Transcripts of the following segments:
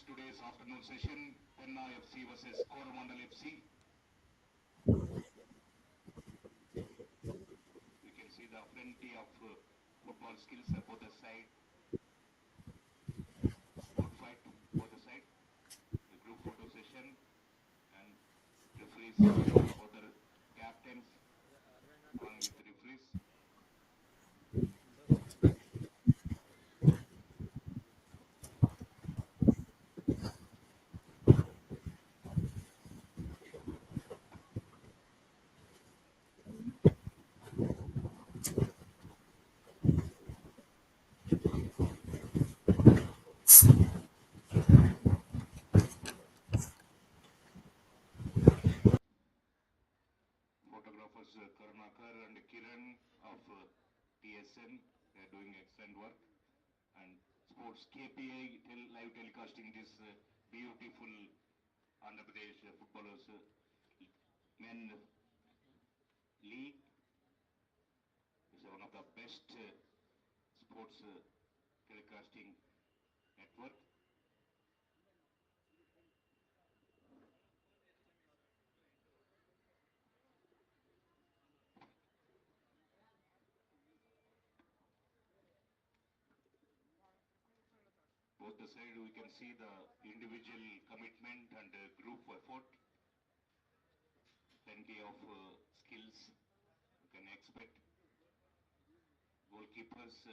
starts today's afternoon session, Penna FC versus Coramandal FC. You can see the plenty of football skills both the side. Good fight both the side. The group photo session and referees, both the captains along with the referees. Photographers Karunakar and Kiran of TSN, they are doing excellent work. And Sports KPI live telecasting this beautiful Andhra Pradesh Footballers Men League. It's one of the best sports telecasting network. Both the side we can see the individual commitment and group effort. Plenty of skills you can expect. Goalkeepers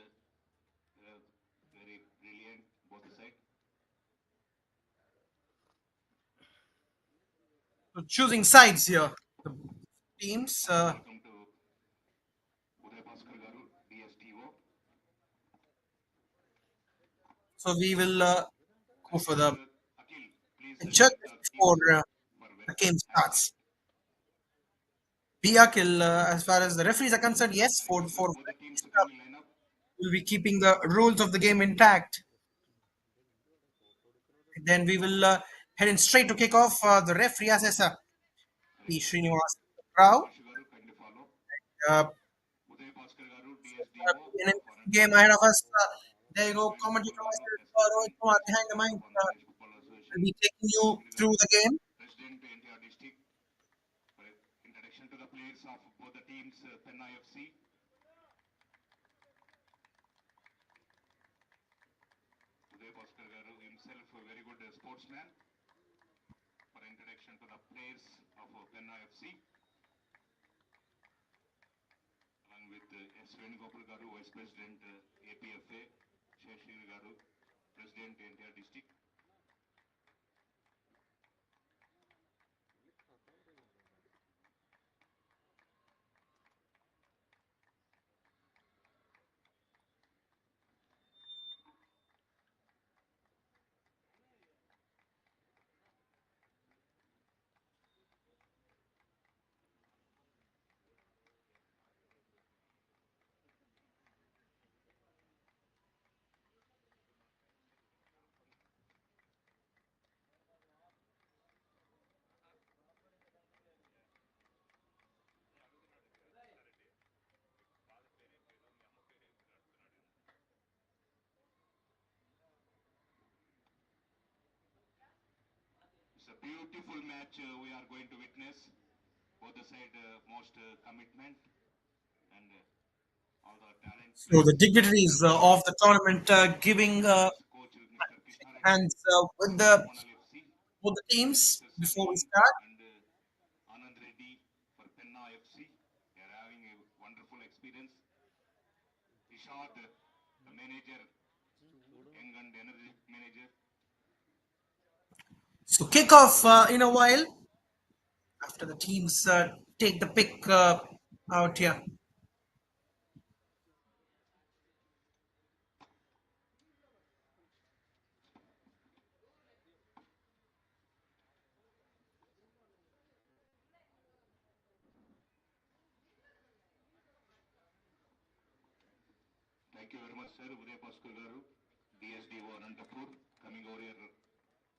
very brilliant both the side. So choosing sides here. The teams. Welcome to Uday Bhaskar Garu, DSTO. So we will go for the Akhil, please picture check the before teams for the web game access. starts. Biakil, as far as the referees are concerned, yes, Thank you, sir. for Both the teams kindly line up. we'll be keeping the rules of the game intact. Then we will head in straight to kick off. The referee assessor, P. Referee Srinivas Rao. Sudarshan Garu, kindly follow. Uh, Uday Bhaskar Garu, DSDO an of game Ananthapuram. ahead of us. There you go, Ashwin Gopal commentator Garu, Mr. Rohit S-President, Kumar behind the APFA mic. of Andhra Pradesh Football Will Association. be taking you Sheshgiri through Garu, the game. President, NTR District. For introduction to the players of both the teams, Penna FC. Uday Bhaskar Garu himself a very good sportsman. For introduction to the players of Penna FC. Along with Ashwin Gopal Garu, Vice President, APFA. Sheshgiri Garu, President, NTR District. It's a beautiful match we are going to witness. Both the side most commitment and all the talent So players. the dignitaries of the tournament giving As coach Mr. Krishna Reddy hands with of the Coramandal FC, both the teams Mr. before we Salim start. and Anand Reddy for Penna FC. They are having a wonderful experience. Ishad, the manager, young and energetic manager. So kick off in a while after the teams take the pick out here. Thank you very much, sir. Uday Bhaskar Garu, DSDO Ananthapuram, coming over here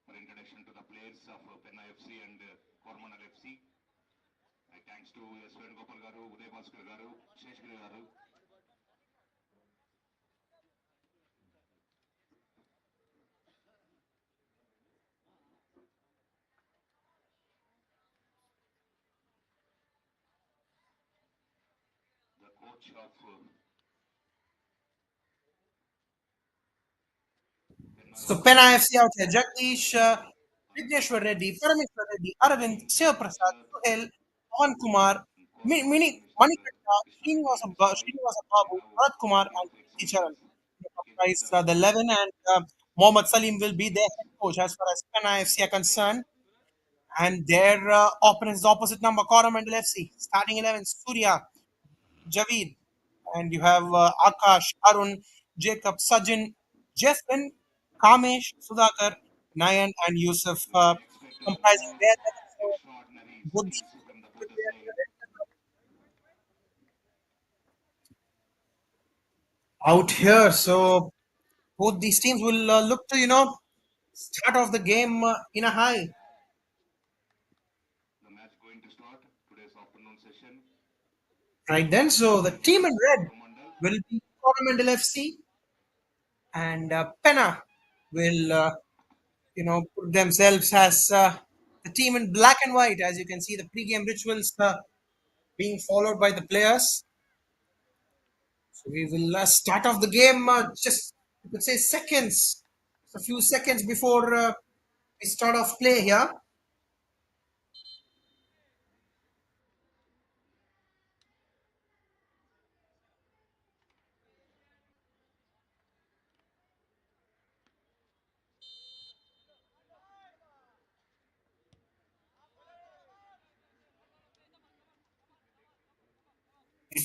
for introduction to the players of Penna FC and Coramandal FC. My thanks to Ashwin Gopal Garu, Uday Bhaskar Garu, Sheshgiri Garu. coach of Penna So FC, Penna FC out here. Jagdish, Vigneshwar Reddy, Parameshwar Reddy, Aravind, Shivaprasad, Prasad, Suhail, Pawan Kumar, and Coramandal Mini, Mr. Manikanta, Ishwar Desai. Srinivasa Babu, We have Bharat Kumar, plenty of and Kirti ex-officials Charan. They against comprise the the 11, and Mohammad Salim will be their head coach as far as Penna FC are players. concerned. And their opponents, the opposite number, Coramandal FC, starting 11, Surya, Javeed, and you have Akash, Arun, Jacob, Sajin, Jespen, Kamesh, Sudhakar, Nayan, and Yusuf, We can expect comprising more their level. So extraordinary both these skills teams from the both with the their side. out here. So both these teams will look to start off the game in a high. The match going to start today's afternoon session Right then, so the team in red Coramandal. will be Coromandel FC, and Penna will put themselves as the team in black and white. As you can see, the pre-game rituals being followed by the players. So we will start off the game just, you could say, seconds, a few seconds before we start off play here.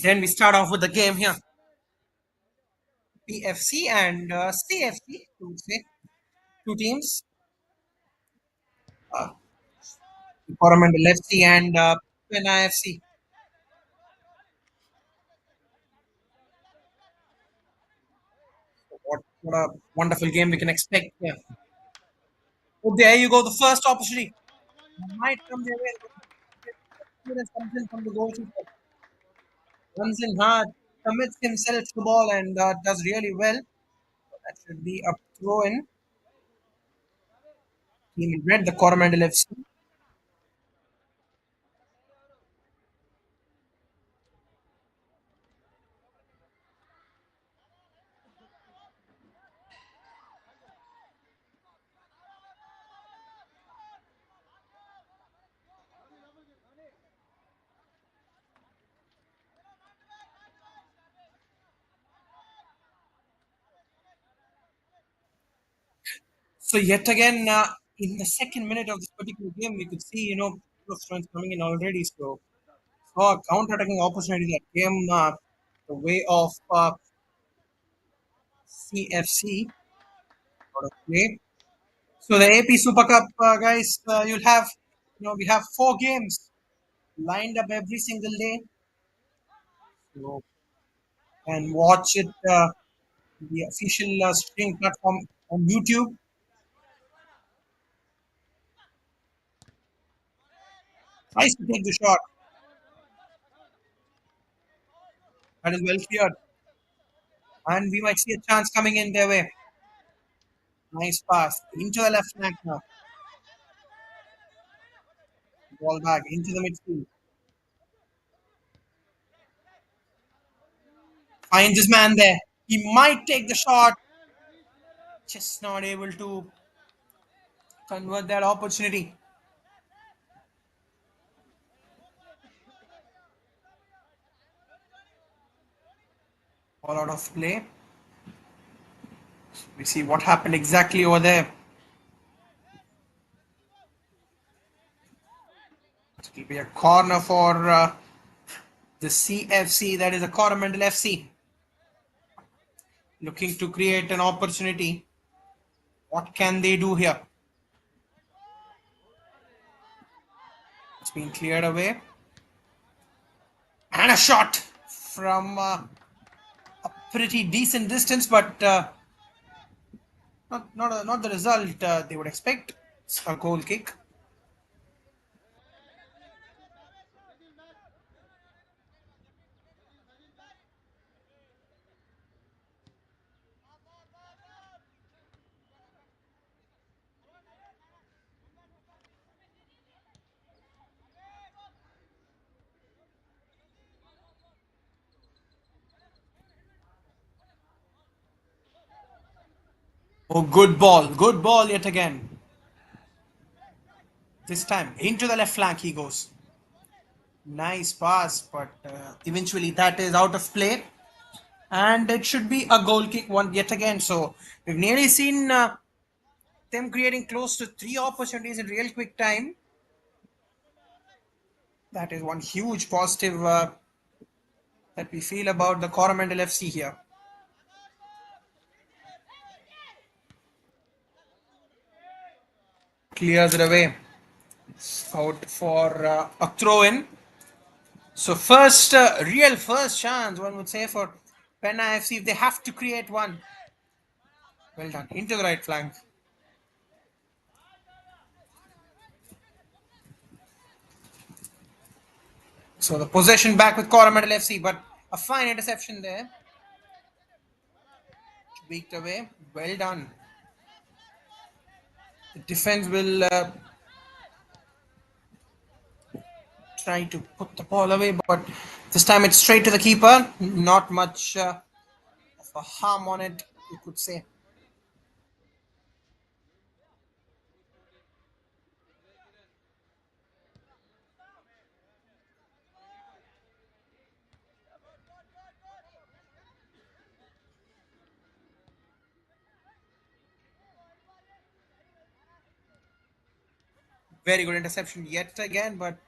Then we start off with the game here. PFC and CFC, I would say, two teams. Uh, Coramandel FC and Penna FC. What a wonderful game we can expect here. Oh, there you go, the first opportunity might come their way. Clearance comes in from the goalkeeper, runs in hard, commits himself to the ball, and does really well. That should be a throw in. Team in red, the Coramandel FC. So yet again, in the second minute of this particular game, we could see two strengths coming in already. So saw a counter-attacking opportunity that came the way of CFC. Out of play. So the AP Super Cup, guys, you'll have, we have 4 games lined up every single day. So, and watch it the official streaming platform on YouTube. Tries to take the shot. That is well cleared. And we might see a chance coming in their way. Nice pass into the left flank now. Ball back into the midfield. Finds his man there. He might take the shot. Just not able to convert that opportunity. All out of play. We see what happened exactly over there. It will be a corner for the CFC, that is a Coromandel FC, looking to create an opportunity. What can they do here? It's been cleared away. And a shot from a pretty decent distance, but not the result they would expect. It's a goal kick. Oh, good ball yet again. This time into the left flank he goes. Nice pass, but eventually that is out of play, and it should be a goal kick one yet again. So we've nearly seen them creating close to three opportunities in real quick time. That is one huge positive that we feel about the Coramandal FC here. Clears it away out for a throw in. So first, real first chance, one would say, for Penna FC if they have to create one. Well done. Into the right flank. So the possession back with Coramandal FC, but a fine interception there. Tweaked away. Well done. The defense will try to put the ball away, but this time it's straight to the keeper. Not much of a harm on it, you could say. Very good interception yet again, but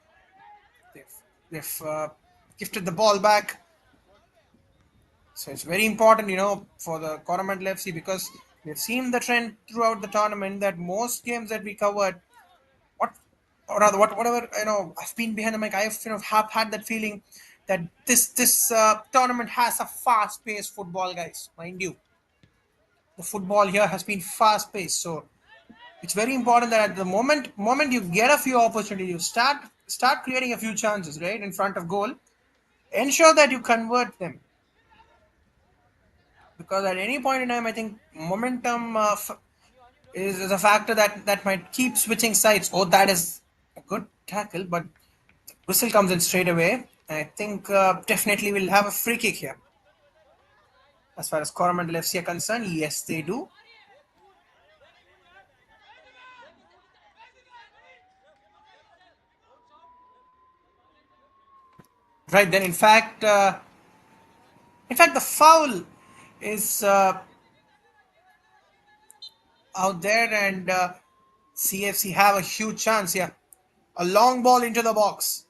they've, they've gifted the ball back. So it's very important, for the Coromandel FC because we've seen the trend throughout the tournament that most games that we covered, what or rather whatever I've been behind the mic, I've have had that feeling that this tournament has a fast-paced football, guys. Mind you, the football here has been fast-paced, so it's very important that at the moment you get a few opportunities, you start creating a few chances right in front of goal. Ensure that you convert them because at any point in time, I think momentum is a factor that might keep switching sides. Oh, that is a good tackle, but whistle comes in straight away. I think definitely we'll have a free kick here. As far as Coromandel FC are concerned, yes, they do. Right then, in fact, the foul is out there, and CFC have a huge chance here. A long ball into the box.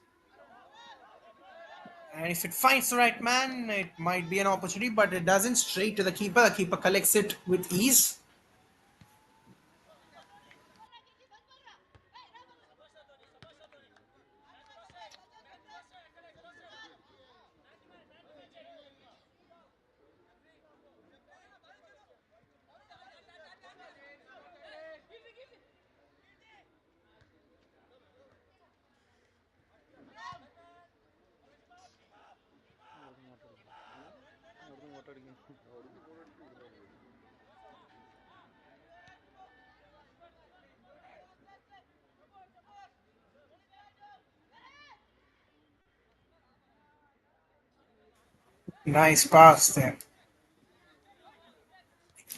And if it finds the right man, it might be an opportunity, but it doesn't. Straight to the keeper. The keeper collects it with ease. Nice pass there.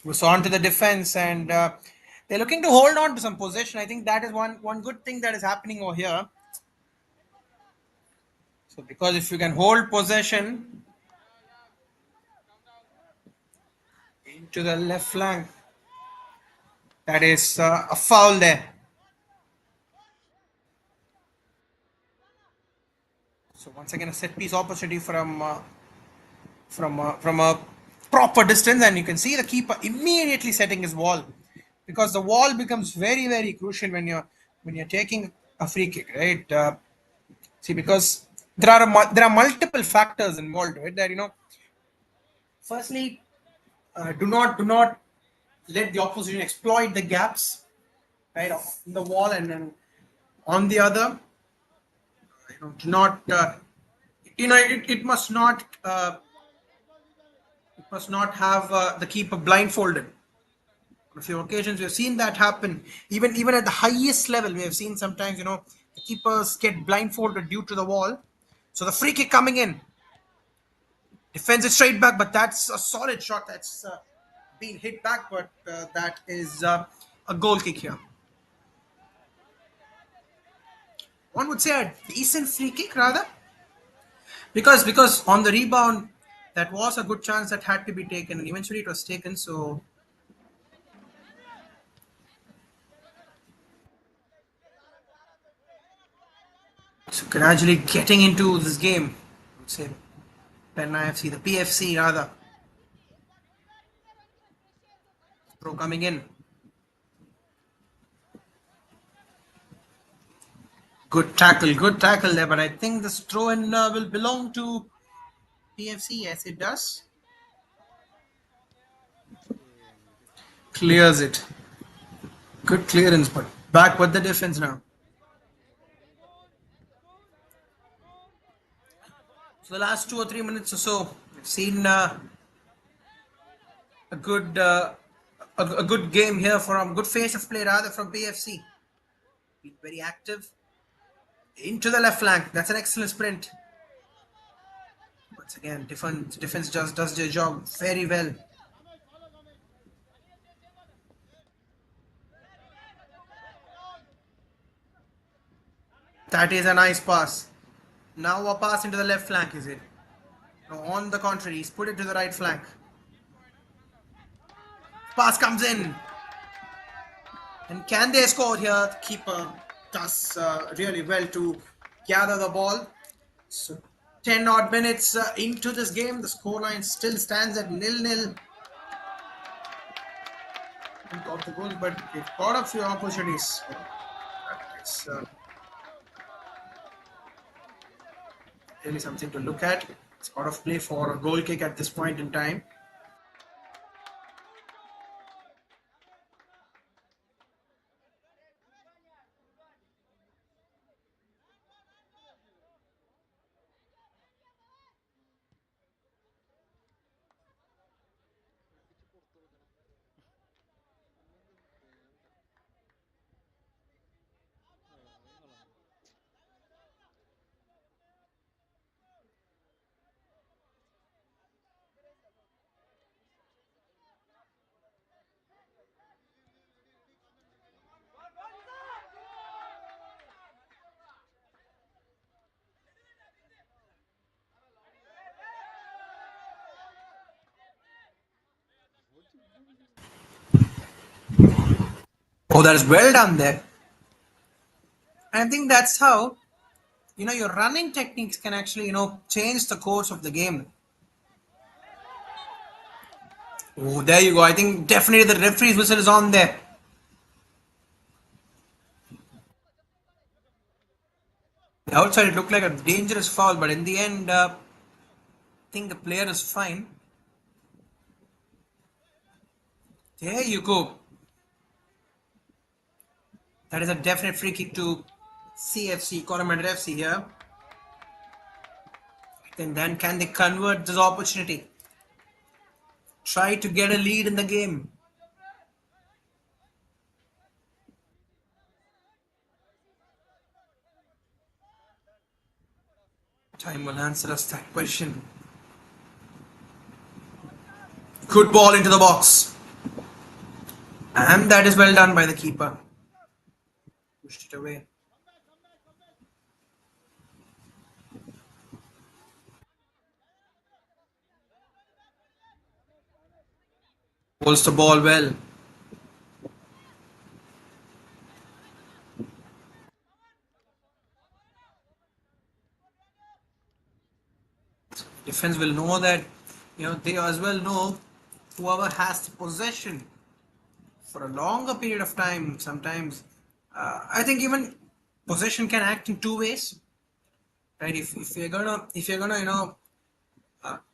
Was on to the defense, and they're looking to hold on to some possession. I think that is one good thing that is happening over here. So because if you can hold possession into the left flank, that is a foul there. So once again, a set piece opportunity from a proper distance, and you can see the keeper immediately setting his wall because the wall becomes very very crucial when you're taking a free kick, right? See, because there are multiple factors involved, right? That firstly, do not let the opposition exploit the gaps, right, of the wall, and then on the other, do not it must not have the keeper blindfolded. On a few occasions, we've seen that happen. Even at the highest level, we have seen sometimes the keepers get blindfolded due to the wall. So the free kick coming in, defends it straight back, but that's a solid shot. That's been hit back, but that is a goal kick here. One would say a decent free kick rather, because on the rebound that was a good chance that had to be taken, and eventually it was taken. So gradually getting into this game, I would say Penna FC, the PFC rather, pro coming in. Good tackle there, but I think this throw in will belong to PFC. Yes, it does. Clears it. Good clearance, but back with the defense now. So the last 2 or 3 minutes or so, we've seen a good a good game here from good face of play rather from PFC. Been very active into the left flank. That's an excellent sprint. Once again, defense just does their job very well. That is a nice pass. Now a pass into the left flank, is it? No, on the contrary, he's put it to the right flank. Pass comes in. And can they score here? The keeper does really well to gather the ball. So 10 odd minutes into this game, the scoreline still stands at 0-0. Got the goal, but they've got a few opportunities. It's really something to look at. It's out of play for a goal kick at this point in time. Oh, that is well done there. And I think that's how your running techniques can actually change the course of the game. Oh, there you go. I think definitely the referee's whistle is on there. The outside it looked like a dangerous foul, but in the end, I think the player is fine. There you go. That is a definite free kick to CFC, Coramandal FC here. Then can they convert this opportunity? Try to get a lead in the game. Time will answer us that question. Good ball into the box. And that is well done by the keeper. Pushed it away. Holds the ball well. Defense will know that, they as well know whoever has the possession for a longer period of time. Sometimes, I think even possession can act in two ways, right? If you're gonna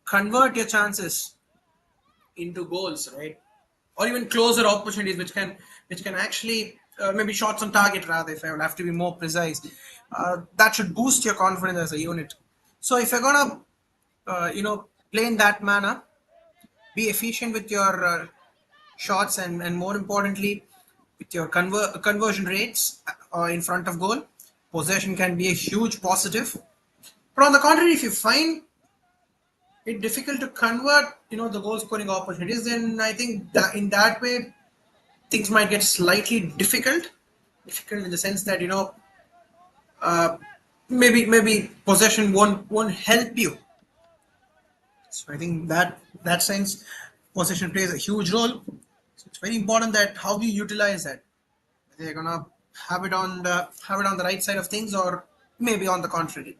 convert your chances into goals, right, or even closer opportunities, which can actually maybe shots on target rather. If I would have to be more precise, that should boost your confidence as a unit. So if you're gonna play in that manner, be efficient with your shots and more importantly with your conversion rates in front of goal, possession can be a huge positive. But on the contrary, if you find it's difficult to convert, the goal scoring opportunities. Then I think that in that way things might get slightly difficult. Difficult in the sense that uh, maybe possession won't help you. So I think that sense possession plays a huge role. So it's very important that how you utilize that. They're gonna have it on the right side of things, or maybe on the contrary.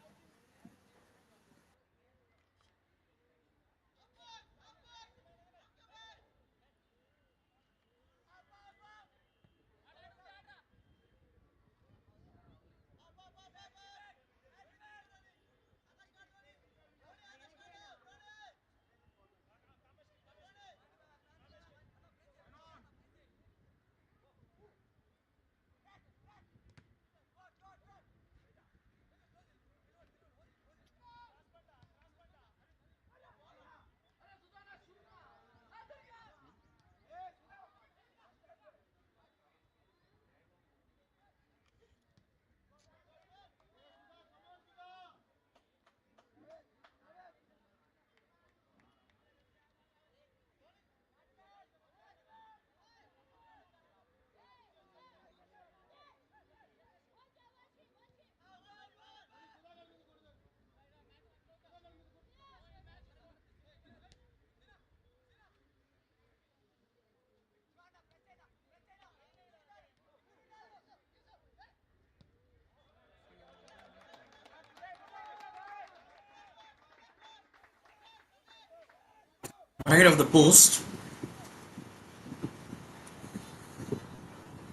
Ahead of the post.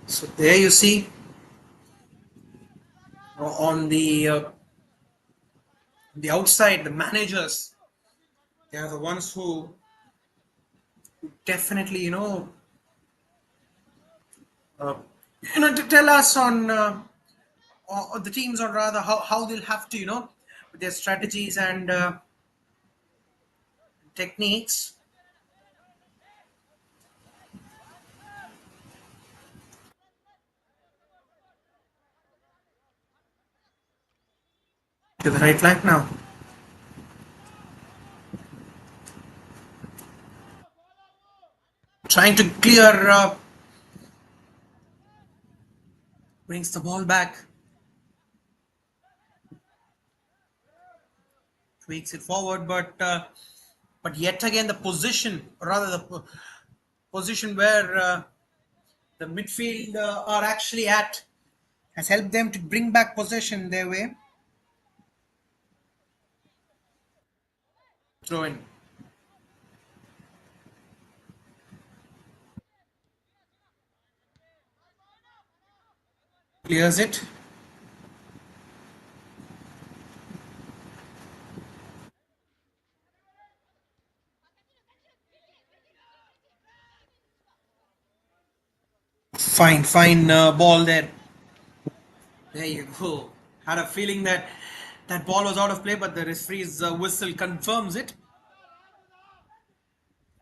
So there you see on the outside, the managers, they are the ones who definitely uh, to tell us on or the teams, or rather how they'll have to with their strategies and techniques. To the right flank now, trying to clear, brings the ball back, tweaks it forward, but yet again the position, or rather the position where the midfield are actually at, has helped them to bring back possession their way. Throw in, clears it. Fine ball there. There you go. Had a feeling that that ball was out of play, but the referee's whistle confirms it.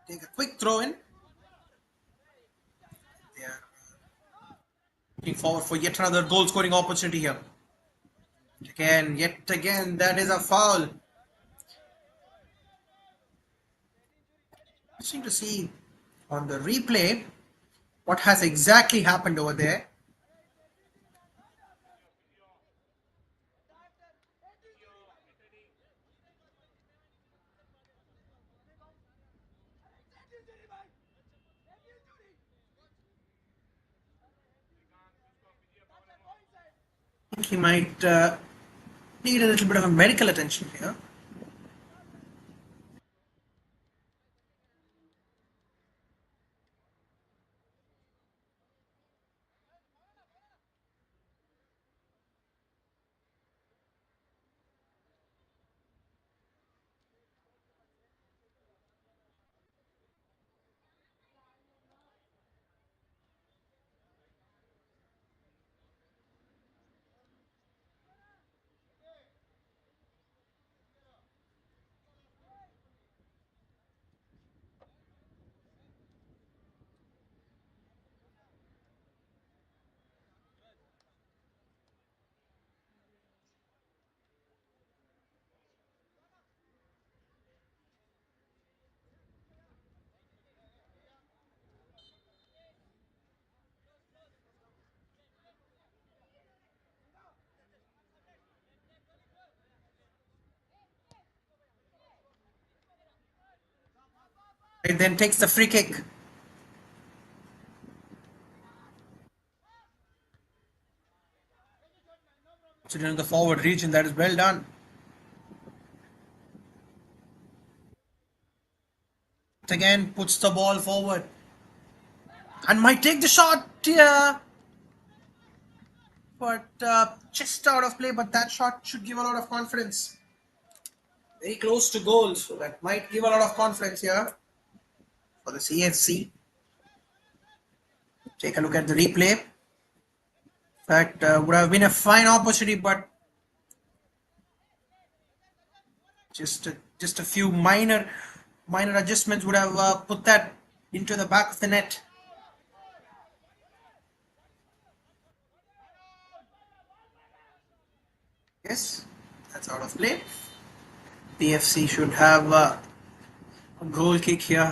Take a quick throw in. They are looking forward for yet another goal scoring opportunity here. Yet again, that is a foul. Interesting to see on the replay what has exactly happened over there. I think he might need a little bit of a medical attention here. It then takes the free kick. So in the forward region, that is well done. Again, puts the ball forward and might take the shot here, but just out of play. But that shot should give a lot of confidence. Very close to goal, so that might give a lot of confidence here for the CFC. Take a look at the replay. That would have been a fine opportunity, but just a few minor adjustments would have put that into the back of the net. Yes, that's out of play. PFC should have a goal kick here.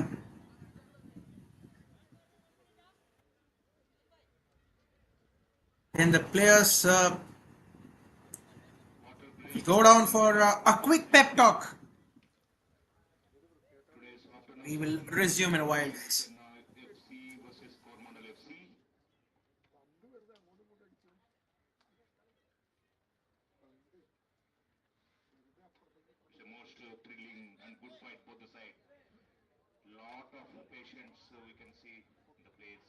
And the players go down for a quick pep talk. We will resume in a while, guys. Penna FC versus Coramandal FC. It's the most thrilling and good fight both the sides. Lot of patience we can see in the players.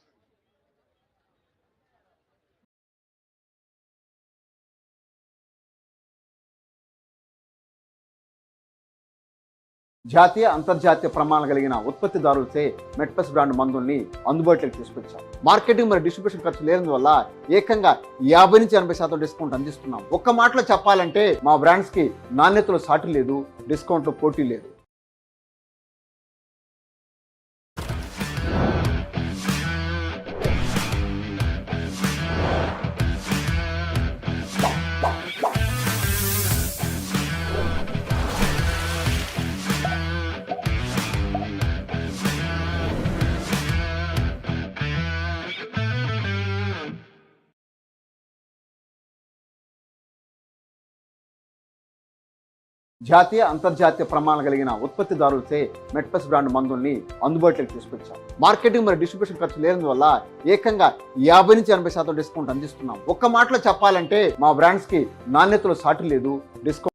జాతీయ అంతర్జాతీయ ప్రమాణాలు కలిగిన ఉత్పత్తిదారులచే మెట్పస్ brand మందుల్ని అందుబాటులోకి తీసుకొచ్చాం. Marketing మరియు distribution ఖర్చు లేనందువల్ల ఏకంగా 50-80% డిస్కౌంట్ అందిస్తున్నాం. ఒక్క మాటలో చెప్పాలంటే మా బ్రాండ్స్ కి నాణ్యతలో సాటి లేదు, డిస్కౌంట్లో పోటీ లేదు. జాతీయ అంతర్జాతీయ ప్రమాణాలు కలిగిన ఉత్పత్తిదారులచే మెట్పస్ బ్రాండ్ మందుల్ని అందుబాటులోకి తీసుకొచ్చాం. మార్కెటింగ్ మరియు డిస్ట్రిబ్యూషన్ ఖర్చు లేనందువల్ల ఏకంగా 50-80% డిస్కౌంట్ అందిస్తున్నాం. ఒక్క మాటలో చెప్పాలంటే మా బ్రాండ్స్ కి నాణ్యతలో సాటి లేదు, discount.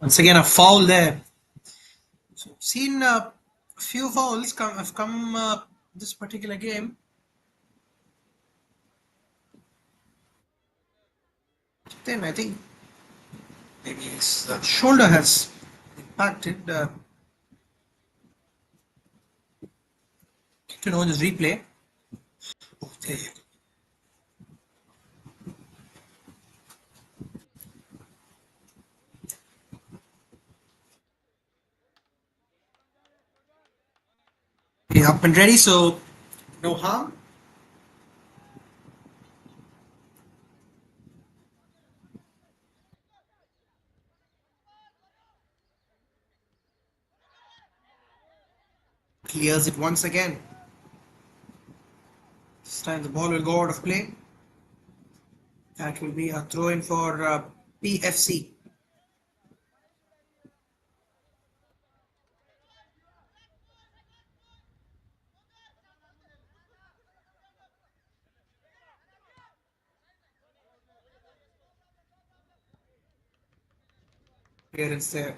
Once again, a foul there. So, seen a few fouls have come this particular game. Then I think maybe his shoulder has impacted. Get to know this replay. Oh, there you go. Okay, up and ready, so no harm. Clears it once again. This time the ball will go out of play. That will be a throw in for PFC. Clearance there.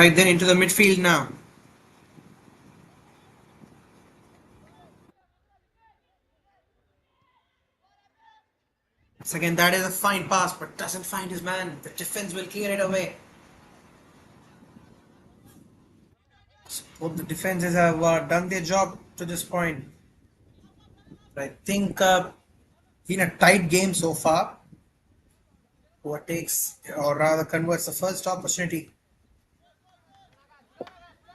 Right then into the midfield now. Once again, that is a fine pass, but doesn't find his man. The defense will clear it away. So both the defenses have done their job to this point. I think Been a tight game so far. Whoever takes or rather converts the first opportunity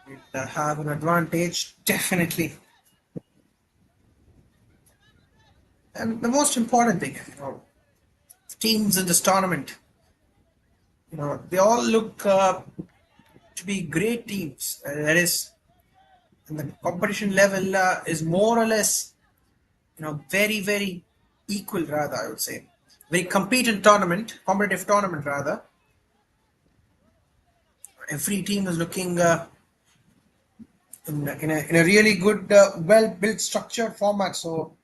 will have an advantage, definitely. And the most important thing, teams in this tournament, they all look to be great teams. That is, and the competition level is more or less, very, very equal, rather, I would say. Very competitive tournament, rather. Every team is looking in a really good, well built, structured format. So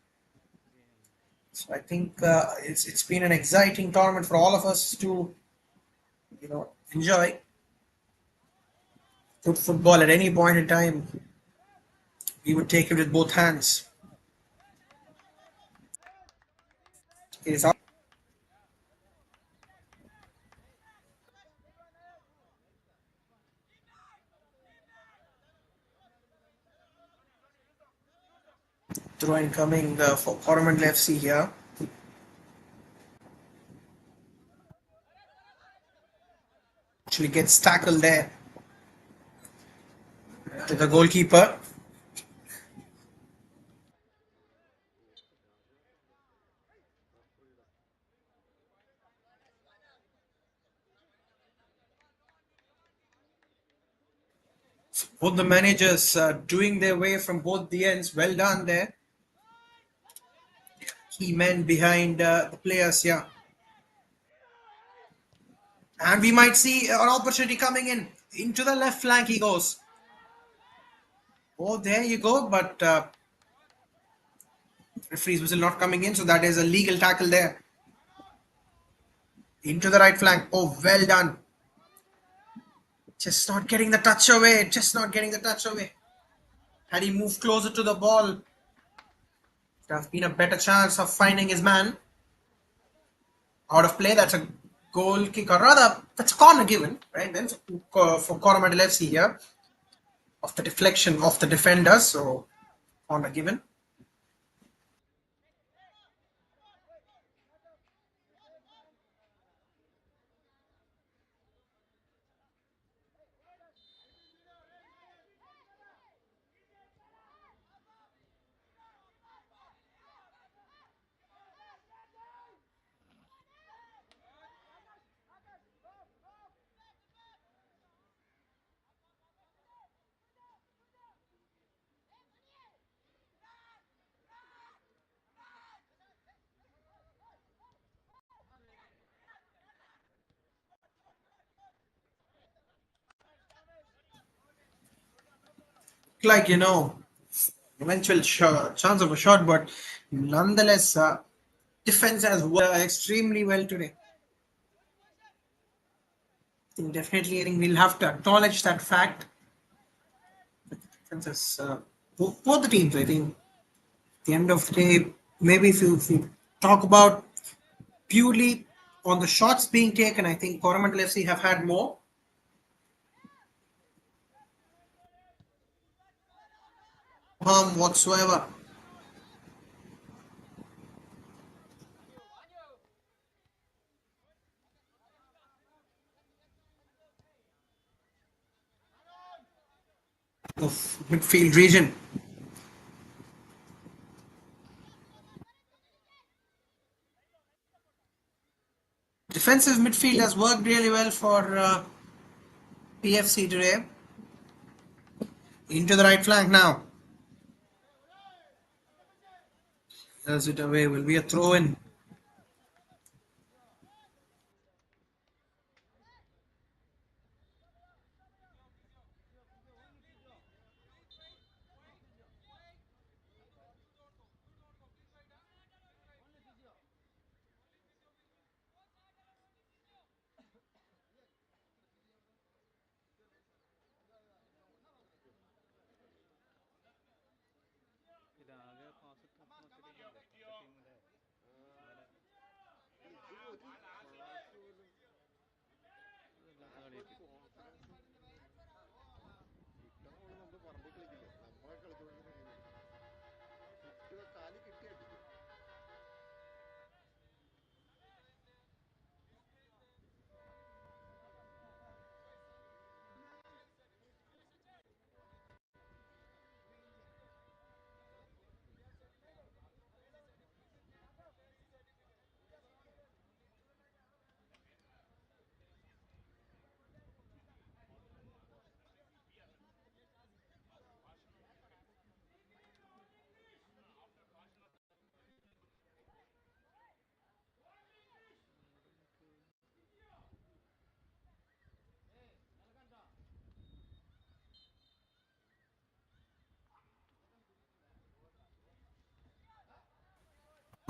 I think it's been an exciting tournament for all of us to enjoy. Good football at any point in time, we would take it with both hands. It is throw incoming for Coramandal FC here. Actually gets tackled there to the goalkeeper. Both the managers doing their way from both the ends. Well done there. Key men behind the players here. And we might see an opportunity coming in. Into the left flank he goes. Oh, there you go. But referee's whistle not coming in. So that is a legal tackle there. Into the right flank. Oh, well done. Just not getting the touch away. Just not getting the touch away. Had he moved closer to the ball, it would have been a better chance of finding his man. Out of play, that's a goal kick, or rather, that's a corner given, right? Then for Coramandal FC here, of the deflection of the defenders, so corner given. Like, eventual chance of a shot, but nonetheless, defense has worked extremely well today. I think we'll have to acknowledge that fact. Defense has, both the teams, I think, at the end of the day, maybe if you talk about purely on the shots being taken, I think Coramandal FC have had more. Harm whatsoever. Of midfield region. Defensive midfield has worked really well for PFC today. Into the right flank now. Does it away? Will be a throw in.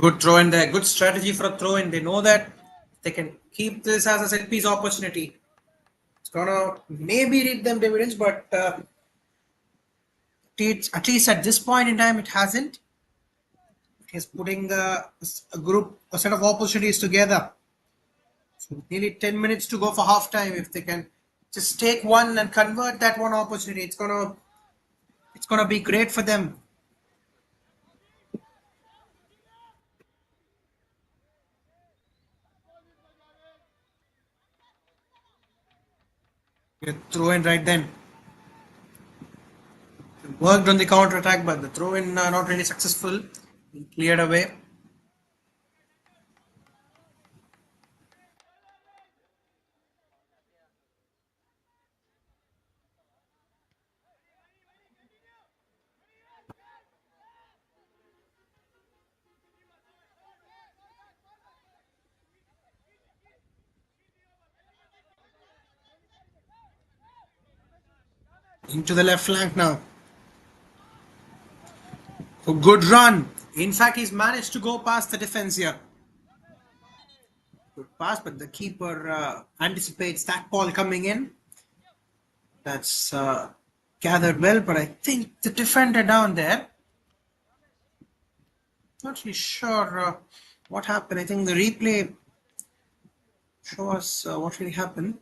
Good throw in there. Good strategy for a throw in. They know that they can keep this as a set piece opportunity. It's gonna maybe reap them dividends, but at least at this point in time, it hasn't. It is putting a set of opportunities together. So nearly 10 minutes to go for half time. If they can just take one and convert that one opportunity, it's gonna be great for them. Throw in right then. Worked on the counter attack, but the throw in not really successful. Cleared away. Into the left flank now. A good run. In fact, he's managed to go past the defense here. Good pass, but the keeper anticipates that ball coming in. That's gathered well, but I think the defender down there. Not really sure what happened. I think the replay shows what really happened.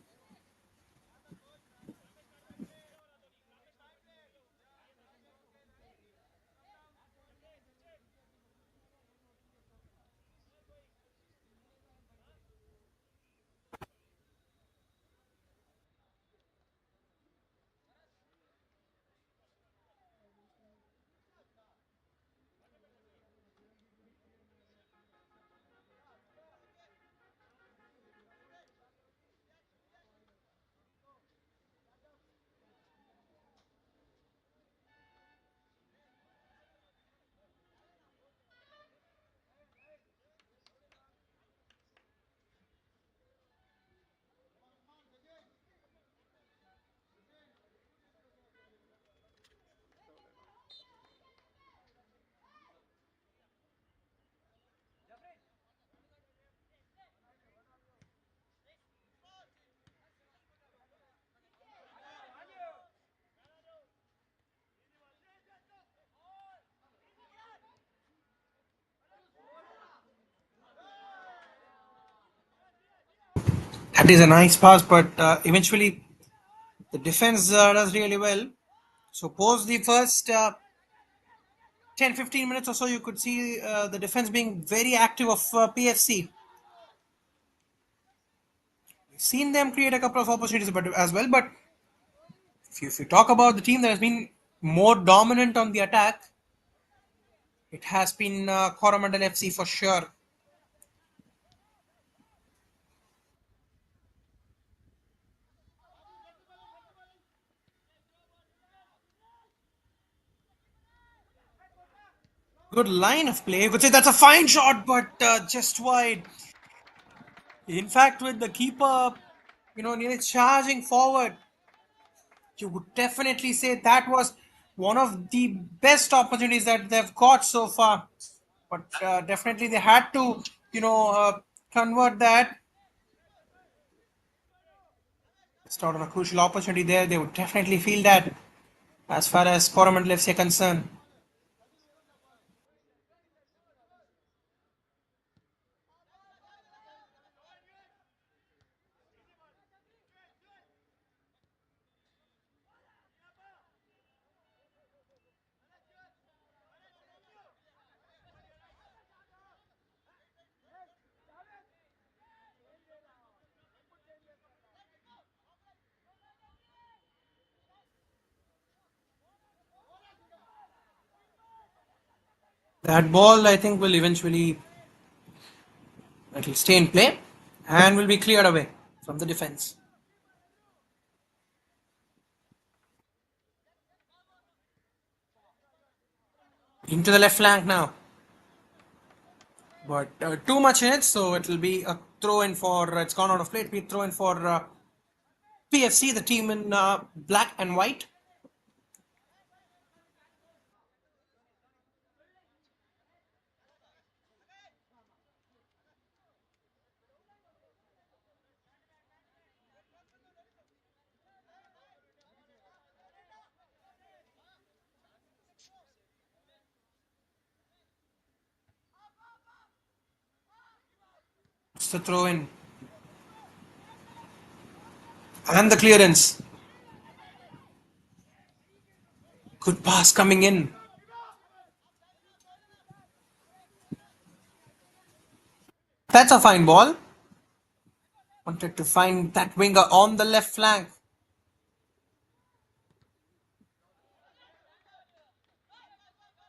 That is a nice pass, but eventually the defense does really well. So post the first 10-15 minutes or so, you could see the defense being very active of PFC. We've seen them create a couple of opportunities but as well, but if you talk about the team that has been more dominant on the attack, it has been Coramandal FC for sure. Good line of play. You could say that's a fine shot, but just wide. In fact, with the keeper, nearly charging forward, you would definitely say that was one of the best opportunities that they've got so far. But definitely they had to, convert that. It's not on a crucial opportunity there. They would definitely feel that as far as Coromandel FC are concerned. That ball, I think, will eventually it'll stay in play and will be cleared away from the defense. Into the left flank now. But too much in it, so it will be a throw in for, it's gone out of play, it'll be a throw in for PFC, the team in black and white. It's the throw in. And the clearance. Good pass coming in. That's a fine ball. Wanted to find that winger on the left flank.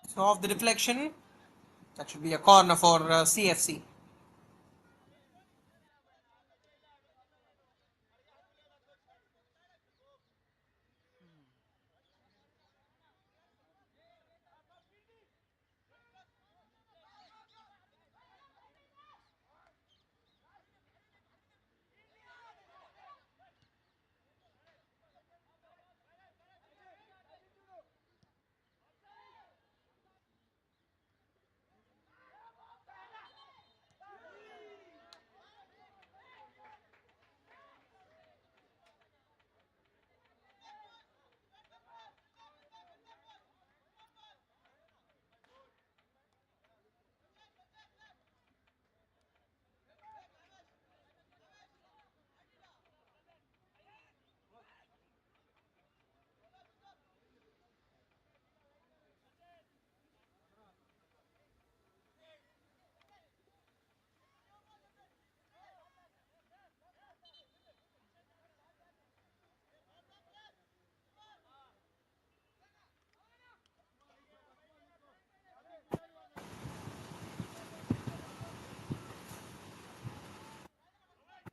So off the deflection. That should be a corner for CFC.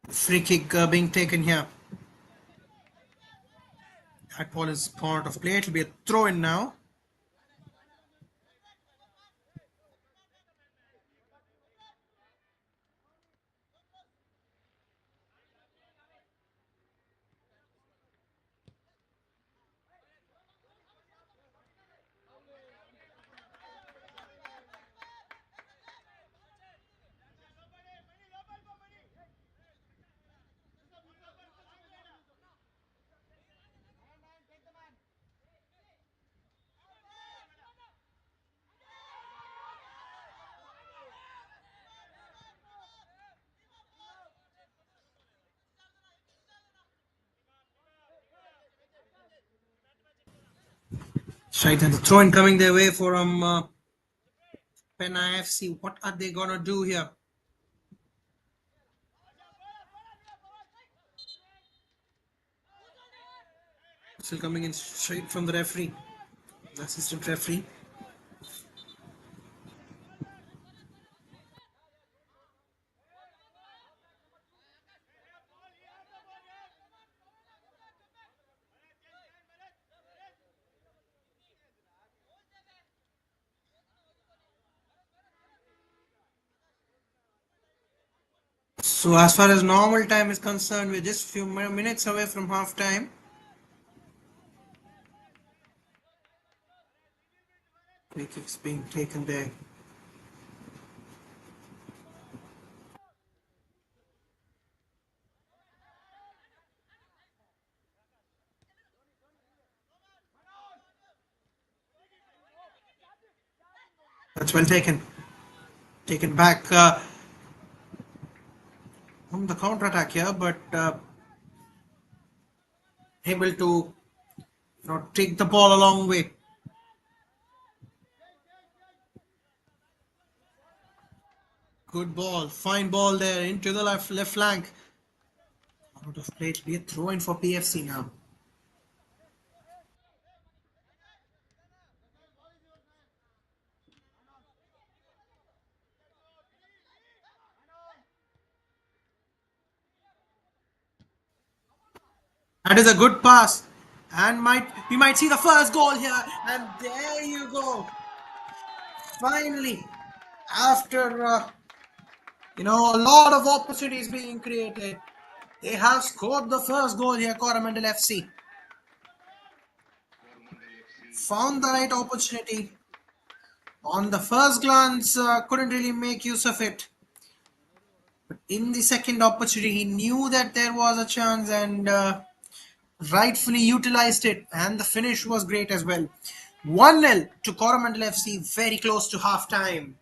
Free kick being taken here. That ball is part of play. It will be a throw in now. Right, and the throw in coming their way from Penna FC. What are they gonna do here? Still coming in straight from the referee, the assistant referee. So as far as normal time is concerned, we're just few minutes away from half time. Free kicks being taken there. That's well taken. Taken back on the counter attack here, but able to take the ball a long way. Good ball, fine ball there into the left flank. Out of play, it'll be a throw in for PFC now. That is a good pass, and we might see the first goal here, and there you go. Finally, after a lot of opportunities being created, they have scored the first goal here. Coramandal FC found the right opportunity. On the first glance, couldn't really make use of it. But in the second opportunity, he knew that there was a chance and rightfully utilized it, and the finish was great as well. 1-0 to Coramandal FC, very close to half time.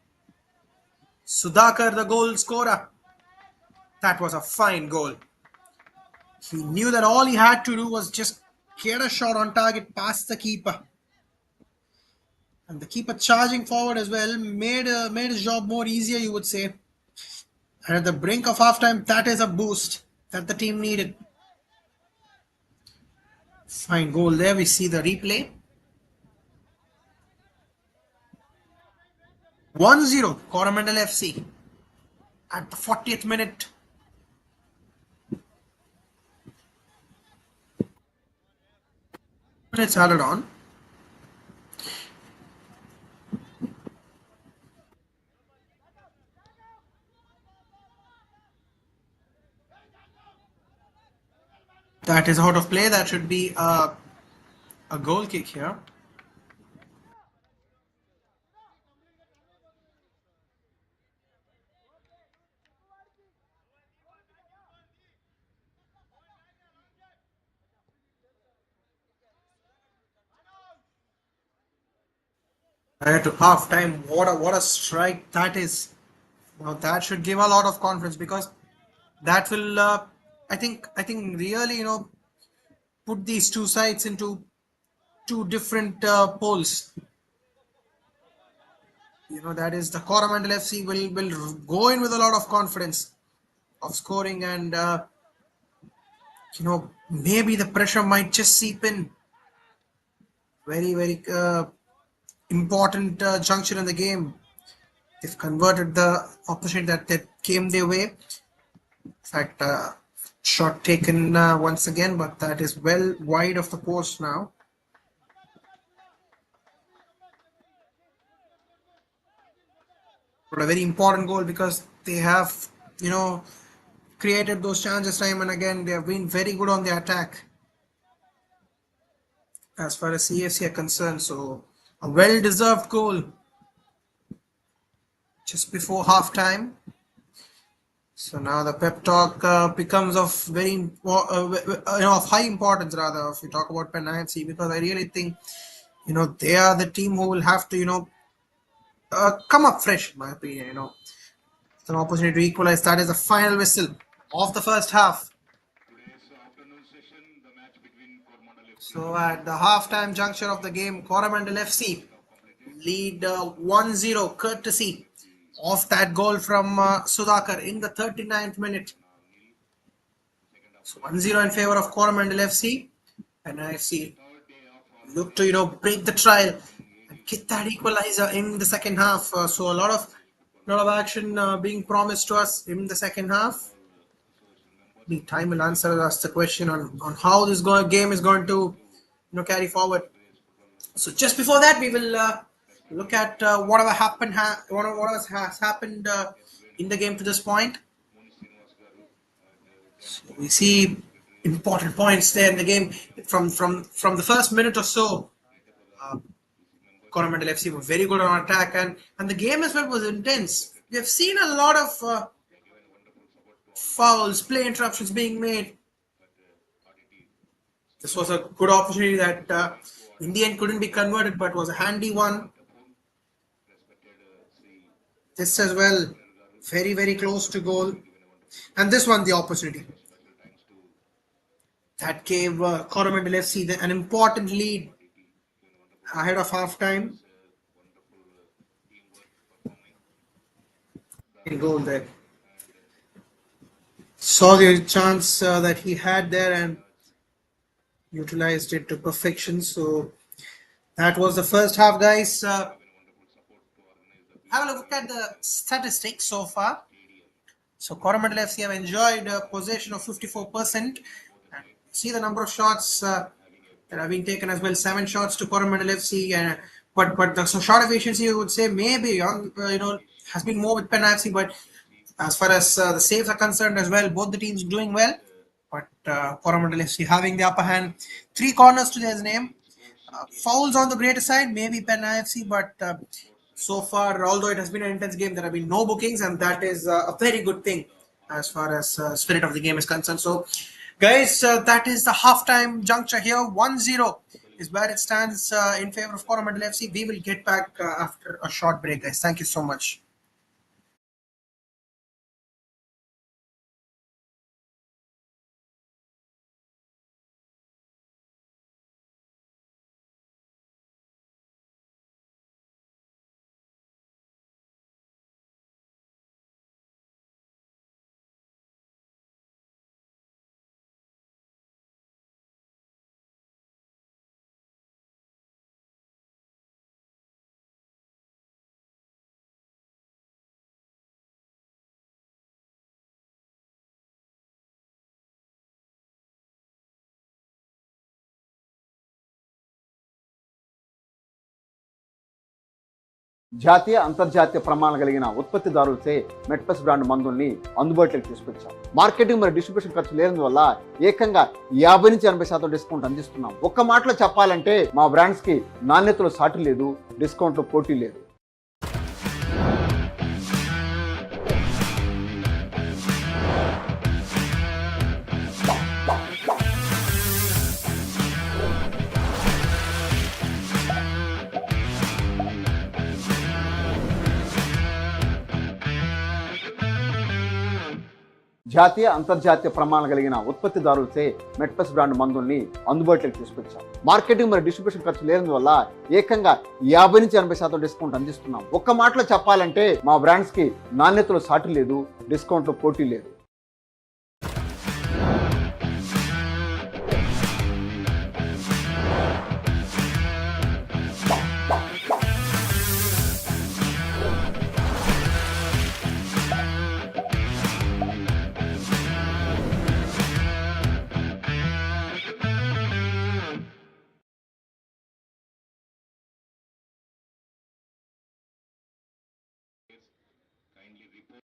Sudhakar, the goal scorer. That was a fine goal. He knew that all he had to do was just get a shot on target past the keeper. And the keeper charging forward as well made his job more easier, you would say. And at the brink of halftime, that is a boost that the team needed. Fine goal there. We see the replay. 1-0 Coramandal FC at the 40th minute. Minutes added on. That is out of play. That should be a goal kick here. Prior to half time, what a strike that is. Now that should give a lot of confidence, because that will I think really put these two sides into two different poles. That is, the Coramandal FC will go in with a lot of confidence of scoring, and maybe the pressure might just seep in. Very important juncture in the game. They've converted the opportunity that came their way. In fact, shot taken once again, but that is well wide of the post now. But a very important goal, because they have, created those chances time and again. They have been very good on the attack as far as CFC are concerned. So a well-deserved goal just before half time. So now the pep talk becomes of of high importance, rather, if you talk about Penna FC, because I really think they are the team who will have to come up fresh, in my opinion. It's an opportunity to equalize. That is the final whistle of the first half. So at the halftime juncture of the game, Coramandal FC lead 1-0 courtesy of that goal from Sudhakar in the 39th minute. So 1-0 in favor of Coramandal FC. And FC look to break the trial and get that equalizer in the second half. So a lot of action being promised to us in the second half. The time will answer us the question on how this game is going to carry forward. So just before that, we will look at whatever has happened in the game to this point. So we see important points there in the game from the first minute or so. Coramandal FC were very good on attack, and the game as well was intense. We have seen a lot of fouls, play interruptions being made. This was a good opportunity that in the end couldn't be converted, but was a handy one. This as well, very close to goal. And this one, the opportunity that gave Coramandal FC an important lead ahead of half time. Goal there. Saw the chance that he had there and utilized it to perfection. So that was the first half, guys. Have a look at the statistics so far. So Coramandal FC have enjoyed a possession of 54%. See the number of shots that have been taken as well. 7 shots to Coramandal FC. But the shot efficiency, you would say, maybe has been more with Penna FC. But as far as the saves are concerned as well, both the teams doing well. But Coramandal FC having the upper hand. 3 corners to their name. Fouls on the greater side, maybe Penna FC, but so far, although it has been an intense game, there have been no bookings, and that is a very good thing as far as spirit of the game is concerned. So, guys, that is the halftime juncture here. 1-0 is where it stands in favor of Coramandal FC. We will get back after a short break, guys. Thank you so much. జాతీయ అంతర్జాతీయ ప్రమాణాలు కలిగిన ఉత్పత్తిదారులచే మెట్పస్ brand మందుల్ని అందుబాటులోకి తీసుకొచ్చాం. Marketing మరియు distribution ఖర్చు లేనందువల్ల ఏకంగా 50 నుంచి 80% డిస్కౌంట్ అందిస్తున్నాం. ఒక్క మాటలో చెప్పాలంటే మా బ్రాండ్స్ కి నాణ్యతలో సాటి లేదు, డిస్కౌంట్ లో పోటీ లేదు. జాతీయ అంతర్జాతీయ ప్రమాణాలు కలిగిన ఉత్పత్తిదారులచే మెట్పస్ బ్రాండ్ మందుల్ని అందుబాటులోకి తీసుకొచ్చాం. మార్కెటింగ్ మరియు డిస్ట్రిబ్యూషన్ ఖర్చు లేనందువల్ల ఏకంగా 50 నుంచి 80% డిస్కౌంట్ అందిస్తున్నాం. ఒక్క మాటలో చెప్పాలంటే మా బ్రాండ్స్ కి నాణ్యతలో సాటి లేదు, డిస్కౌంట్ లో పోటీ లేదు. Kindly report.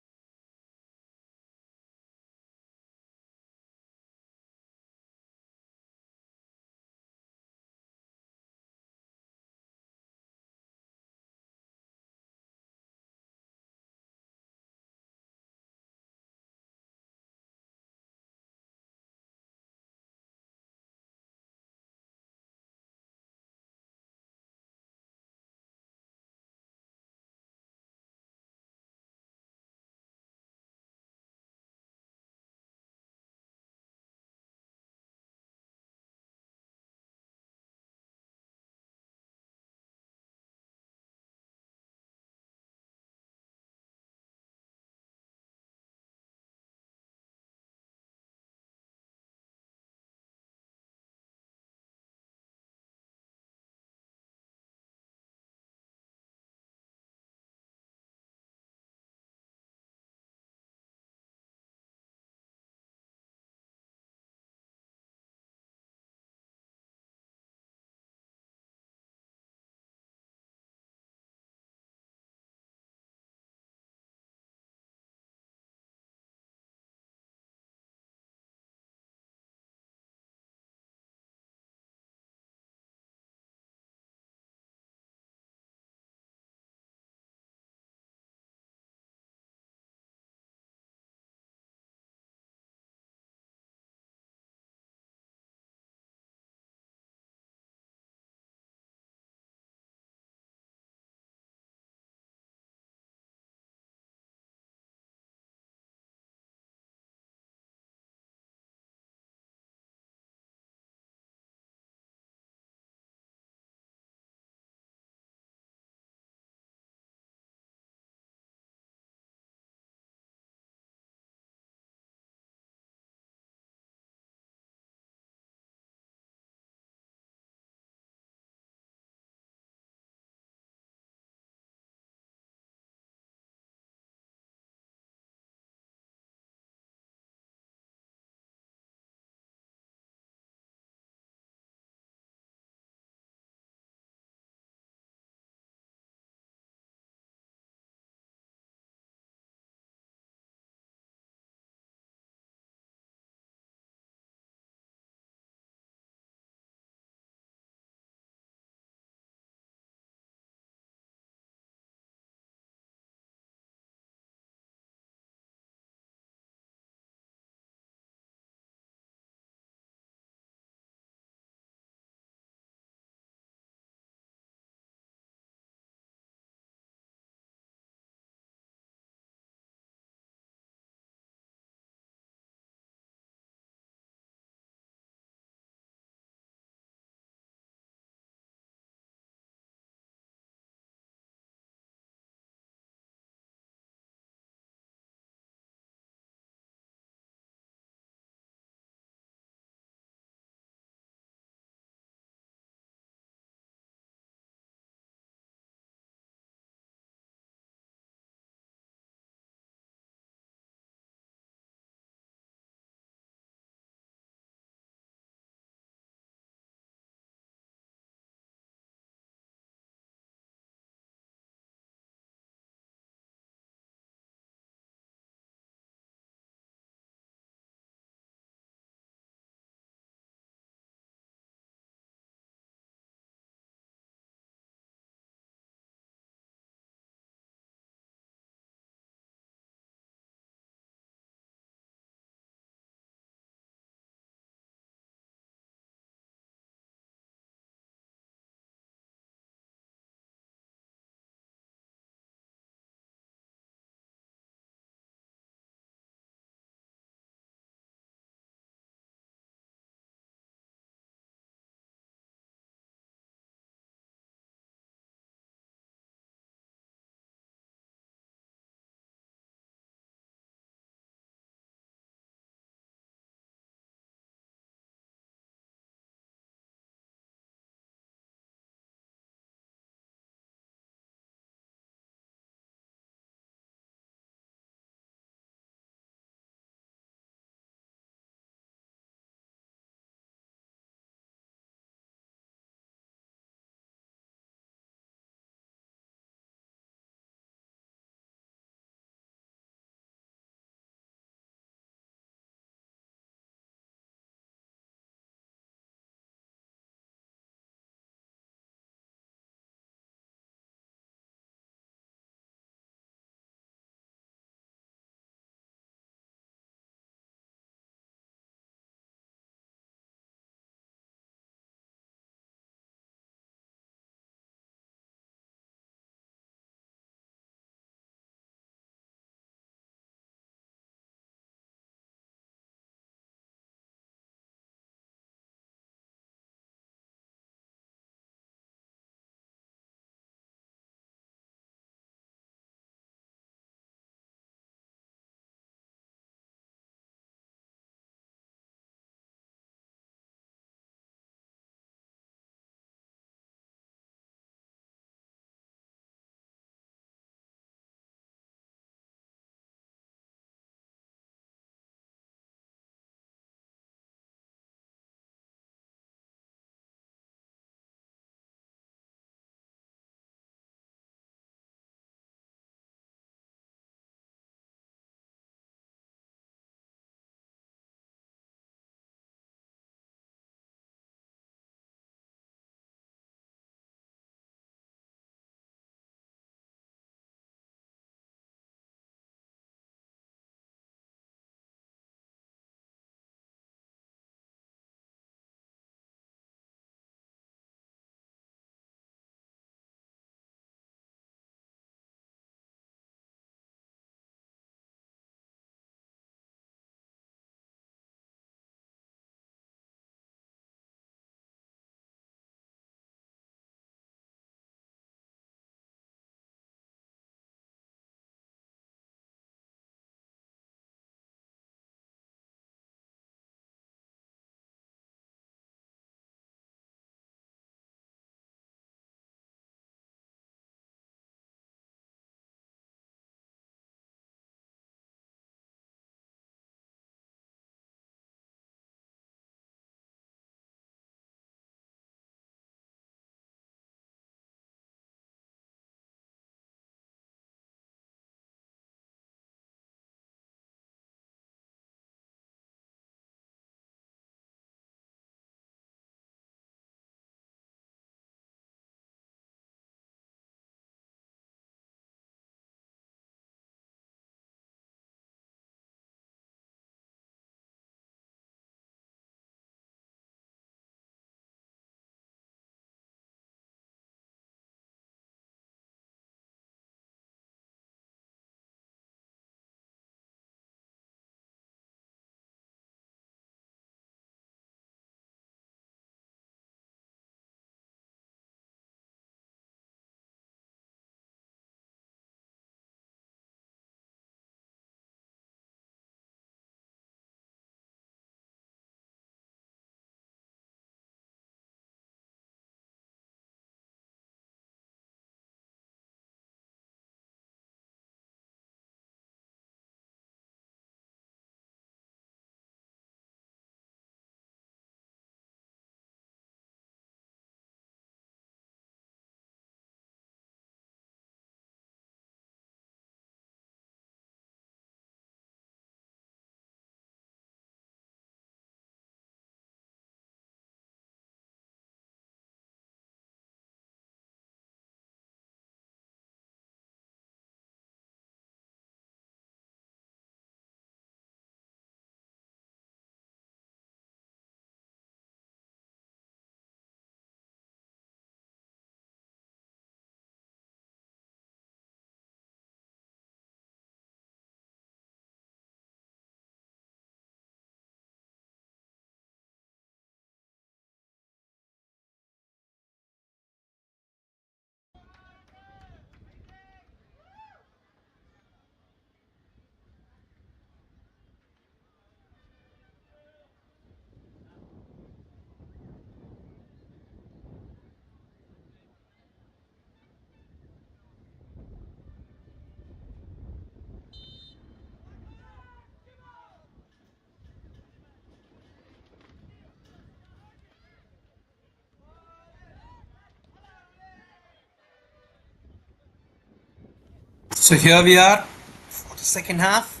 So here we are for the second half.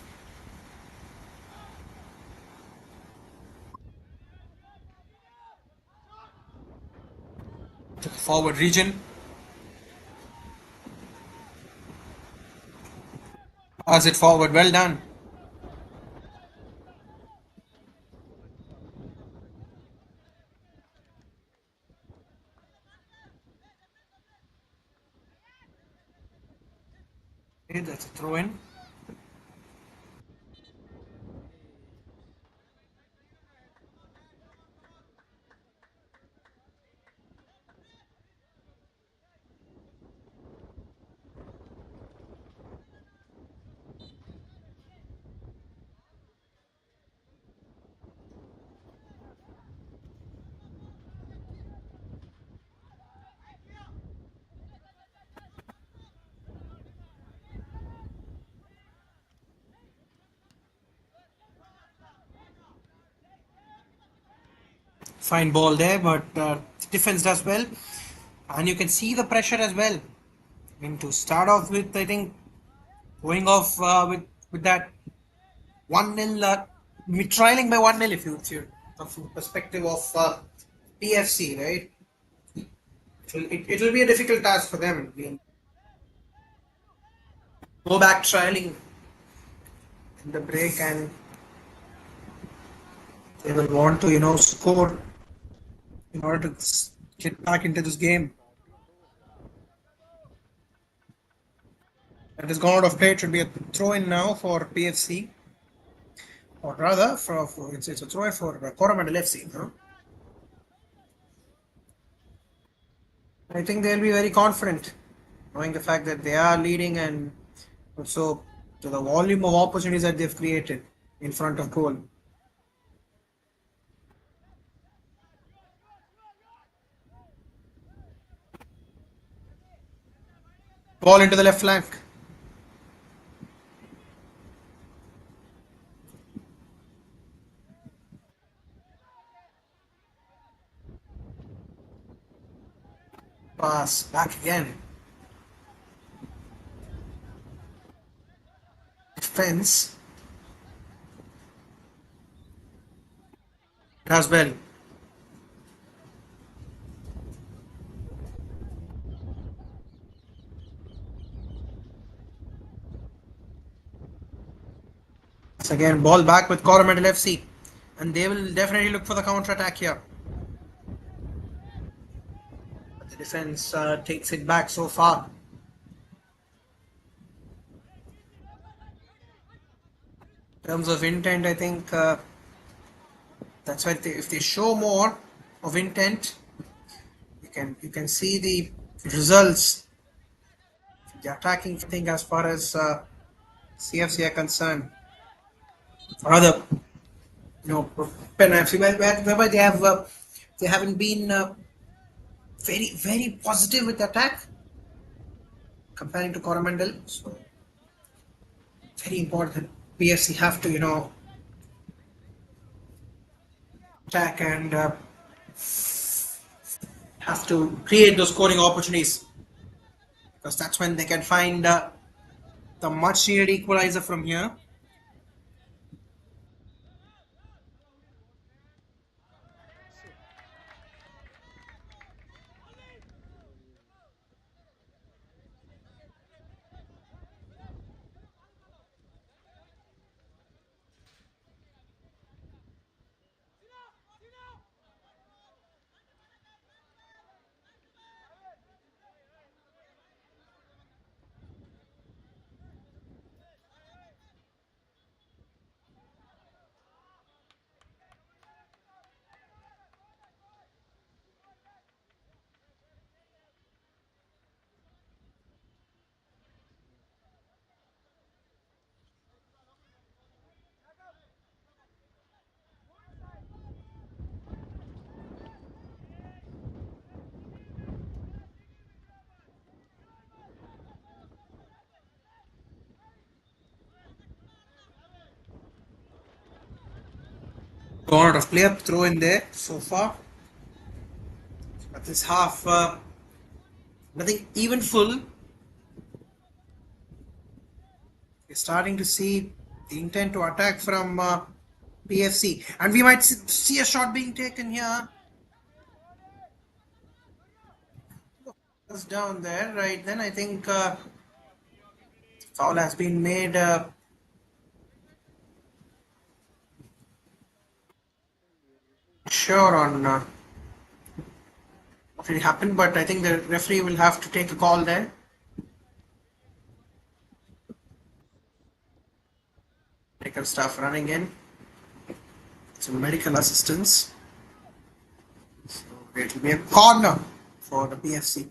To the forward region. Pass it forward. Well done. Okay, that's a throw in. Fine ball there, but defense does well. And you can see the pressure as well. I mean, to start off with, I think going off with that 1-0, trailing by 1-0 if you from the perspective of PFC, right? It will be a difficult task for them. I mean, go back trailing in the break, and they will want to, score in order to get back into this game. That has gone out of play. It should be a throw in now for PFC, or rather, it's a throw in for Coramandal FC. No? I think they'll be very confident, knowing the fact that they are leading, and also to the volume of opportunities that they've created in front of goal. Ball into the left flank. Pass back again. Defense. As well. Once again, ball back with Coramandal FC, and they will definitely look for the counter attack here. But the defense takes it back so far. In terms of intent, I think that's why if they show more of intent, you can see the results. The attacking thing as far as CFC are concerned, or other, Penna FC, whereby they haven't been very very positive with the attack comparing to Coramandal. So very important. PFC have to attack and have to create those scoring opportunities, because that's when they can find the much needed equalizer from here. Gone out of play, up throw in there so far. But this half, nothing even full. starting to see the intent to attack from PFC, and we might see a shot being taken here. It's down there, right? Then I think foul has been made. Sure on what really happened, but I think the referee will have to take a call there. Medical staff running in. Some medical assistance. So it will be a corner for the PFC.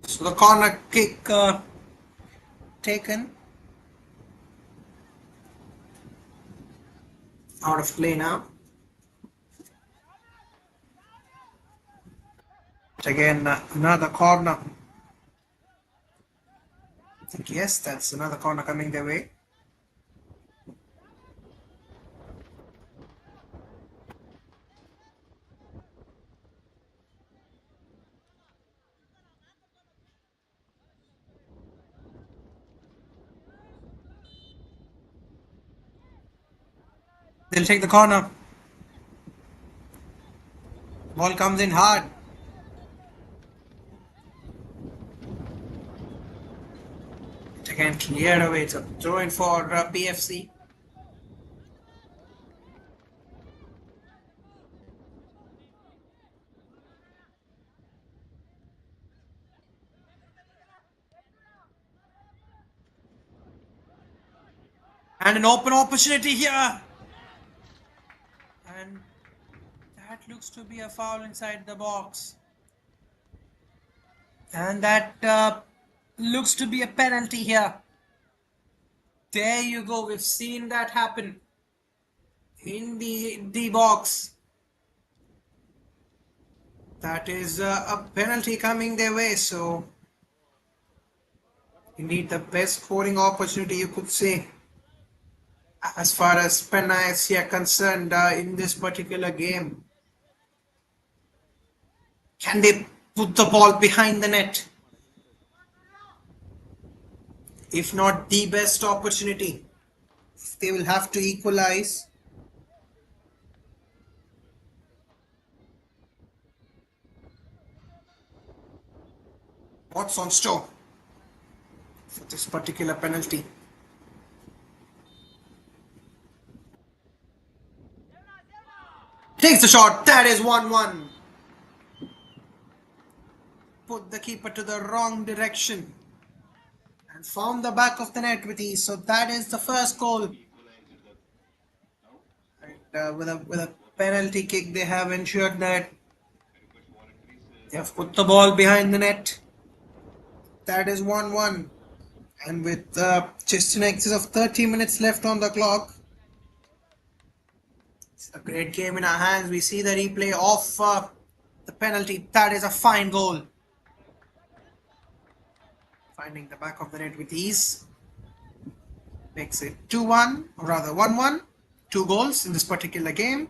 So the corner kick taken out of play now. Again, another corner. I think yes, that's another corner coming their way. They'll take the corner. Ball comes in hard. It again cleared away. It's a throw in for PFC. And an open opportunity here. And that looks to be a foul inside the box. And that looks to be a penalty here. There you go. We've seen that happen in the box. That is a penalty coming their way. So indeed the best scoring opportunity you could say as far as Penna FC are concerned in this particular game. Can they put the ball behind the net? If not the best opportunity, they will have to equalize. What's on store for this particular penalty? Takes the shot. That is 1-1. Put the keeper to the wrong direction and found the back of the net with ease. So that is the first goal. And with a penalty kick, they have ensured that they have put the ball behind the net. That is 1-1. And with just in excess of 30 minutes left on the clock, it's a great game in our hands. We see the replay of the penalty. That is a fine goal. Finding the back of the net with ease. Makes it 2-1, or rather 1-1. 2 goals in this particular game.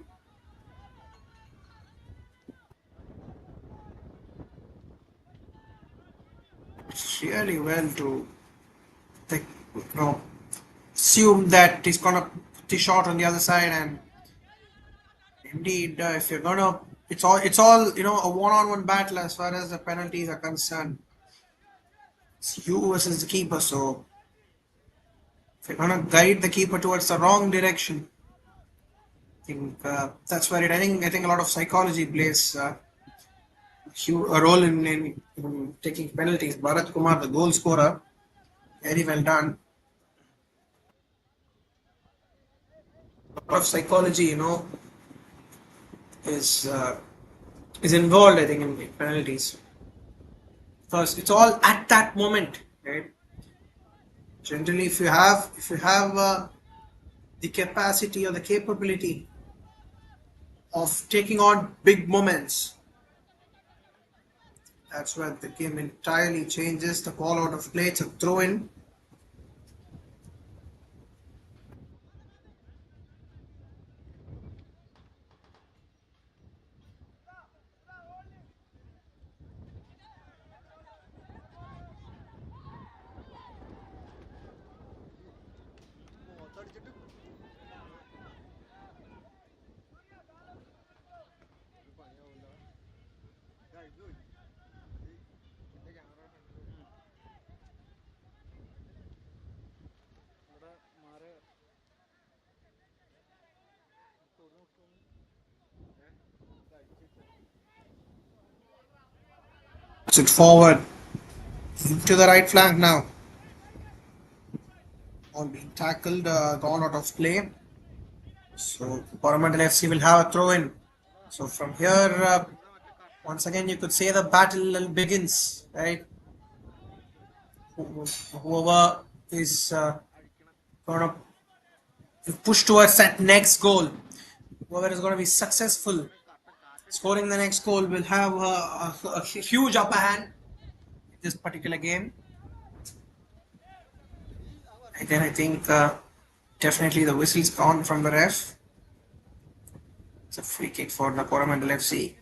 It's really well to assume that he's gonna put the shot on the other side, and indeed, if you're gonna, it's all a one-on-one battle as far as the penalties are concerned. It's you versus the keeper, so if you're gonna guide the keeper towards the wrong direction, I think that's where I think a lot of psychology plays a role in taking penalties. Bharat Kumar, the goal scorer, very well done. A lot of psychology, is involved, I think, in penalties. First, it's all at that moment, right? Generally, if you have the capacity or the capability of taking on big moments, that's where the game entirely changes. The ball out of play, it's a throw in. Puts it forward into the right flank now. All being tackled, gone out of play. So Coramandal FC will have a throw in. So from here, once again, you could say the battle begins, right? Whoever is going to push towards that next goal, whoever is going to be successful scoring the next goal will have a huge upper hand in this particular game. And then I think definitely the whistle's gone from the ref. It's a free kick for the Coramandal FC.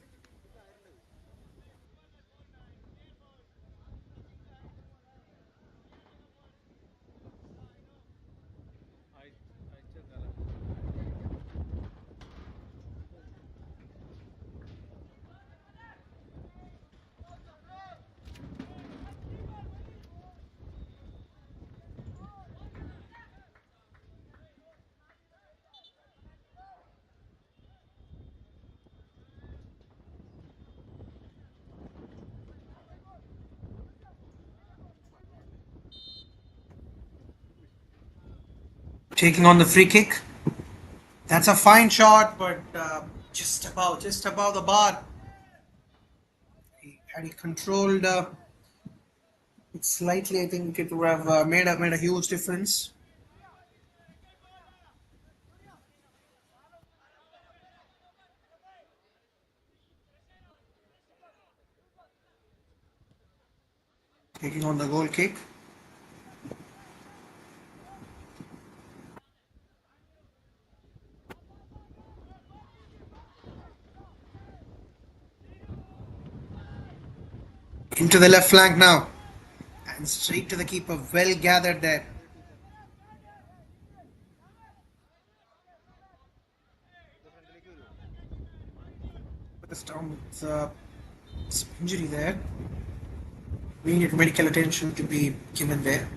Taking on the free kick. That's a fine shot, but just above the bar. Had he controlled it slightly, I think it would have made a huge difference. Taking on the goal kick. Into the left flank now. And straight to the keeper. Well gathered there. This down with some injury there. We need medical attention to be given there.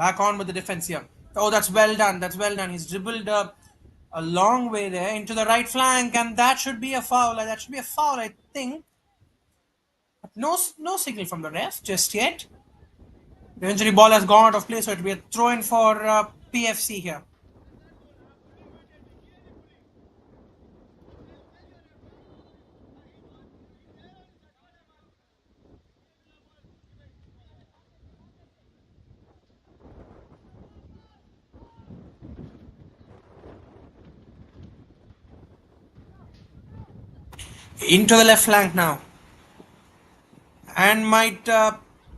Back on with the defense here. Oh, that's well done. That's well done. He's dribbled a long way there into the right flank, and that should be a foul. That should be a foul, I think. But no signal from the ref just yet. The injury ball has gone out of play, so it will be a throw in for PFC here. Into the left flank now. And might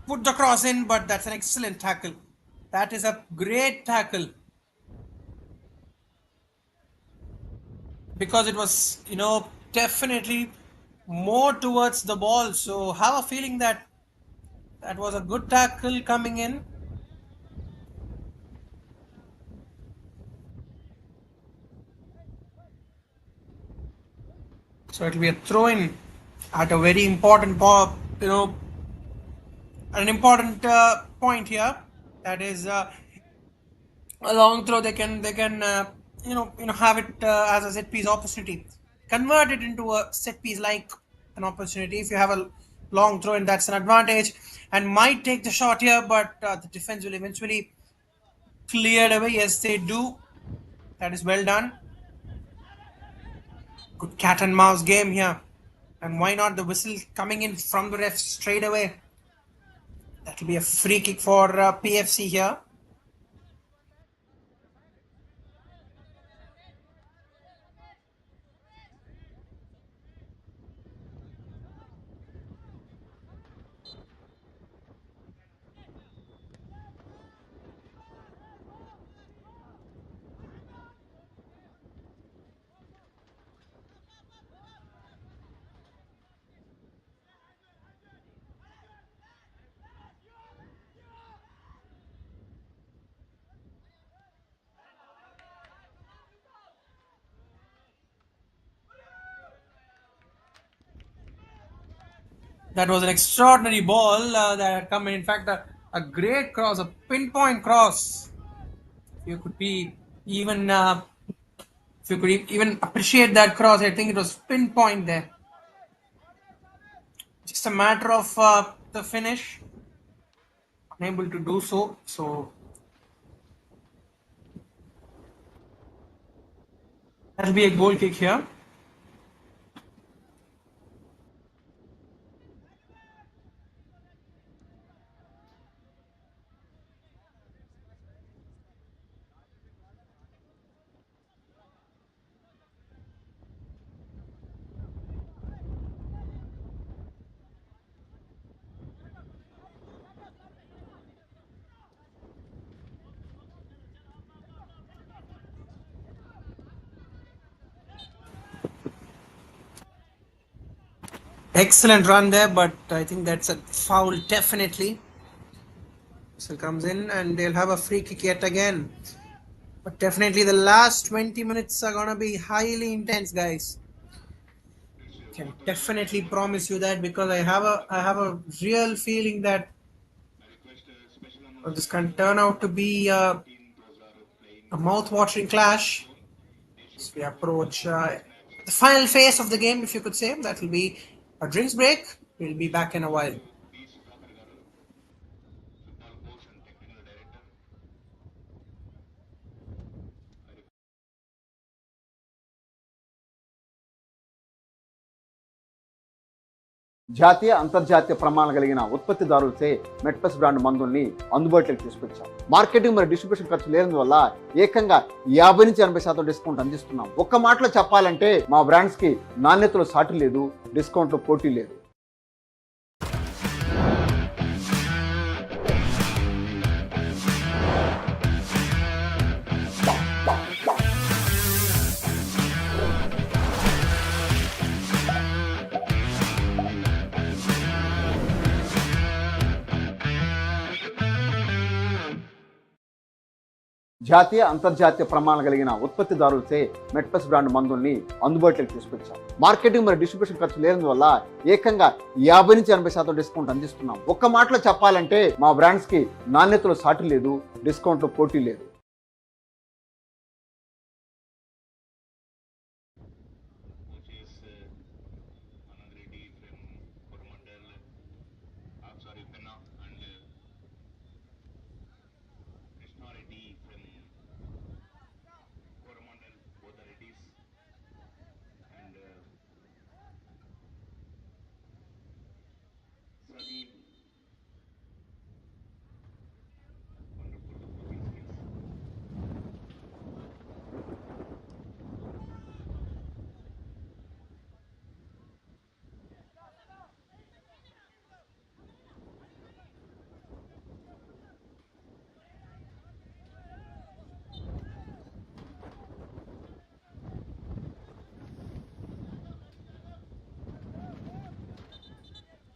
put the cross in, but that's an excellent tackle. That is a great tackle. Because it was, definitely more towards the ball. So have a feeling that that was a good tackle coming in. So it will be a throw in at a very important an important point here. That is a long throw. They can have it as a set piece opportunity. Convert it into a set piece like an opportunity. If you have a long throw, and that's an advantage, and might take the shot here, but the defense will eventually clear it away. Yes, they do. That is well done. Good cat and mouse game here. And why not the whistle coming in from the ref straight away? That will be a free kick for PFC here. That was an extraordinary ball that had come in. In fact, a great cross, a pinpoint cross. You could be even, if you could even appreciate that cross, I think it was pinpoint there. Just a matter of the finish. Unable to do so. So that'll be a goal kick here. Excellent run there, but I think that's a foul definitely. So comes in and they'll have a free kick yet again. But definitely the last 20 minutes are gonna be highly intense, guys. Can definitely promise you that, because I have a real feeling that this can turn out to be a mouth-watering clash. So we approach the final phase of the game, if you could say. That will be a drinks break. We'll be back in a while. జాతీయ అంతర్జాతీయ ప్రమాణాలు కలిగిన ఉత్పత్తిదారులచే మెట్పస్ brand మందుల్ని అందుబాటులోకి తీసుకొచ్చాం. Marketing మరియు distribution ఖర్చు లేనందువల్ల ఏకంగా 50 నుంచి 80% డిస్కౌంట్ అందిస్తున్నాం. ఒక్క మాటలో చెప్పాలంటే మా బ్రాండ్స్ కి నాణ్యతలో సాటి లేదు, డిస్కౌంట్లో పోటీ లేదు. జాతీయ అంతర్జాతీయ ప్రమాణాలు కలిగిన ఉత్పత్తిదారులచే మెట్పస్ బ్రాండ్ మందుల్ని అందుబాటులోకి తీసుకొచ్చాం. మార్కెటింగ్ మరియు డిస్ట్రిబ్యూషన్ ఖర్చు లేనందువల్ల ఏకంగా 50-80% డిస్కౌంట్ అందిస్తున్నాం. ఒక్క మాటలో చెప్పాలంటే మా బ్రాండ్స్ కి నాణ్యతలో సాటి లేదు, డిస్కౌంట్లో పోటీ లేదు. Coaches Anand Reddy from Coramandal, Penna, and Krishna Reddy from Coramandal, both the Reddys, and Sadeep, wonderful coaching skills.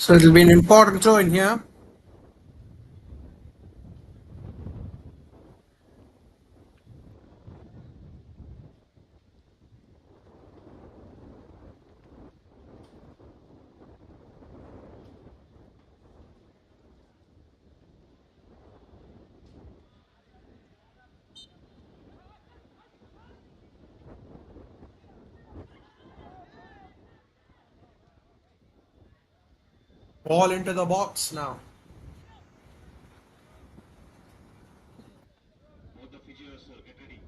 So it'll be an important throw in here. Ball into the box now. Both the physios get ready.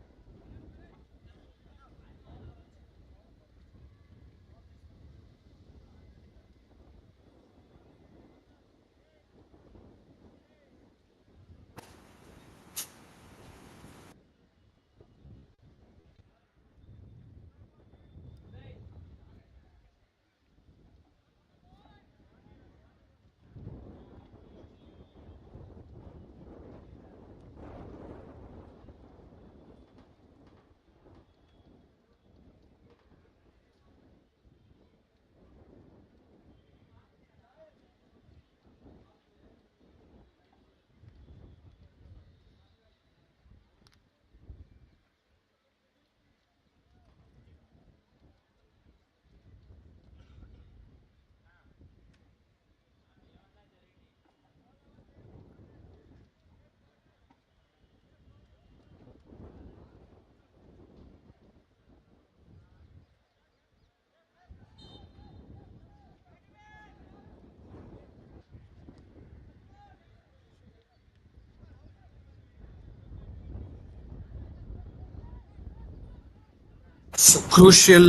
So crucial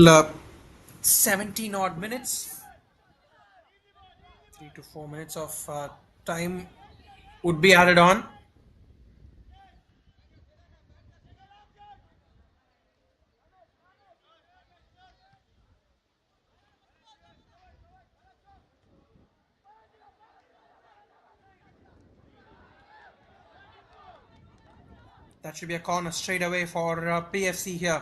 17 odd minutes. 3 to 4 minutes of time would be added on. That should be a corner straight away for PFC here.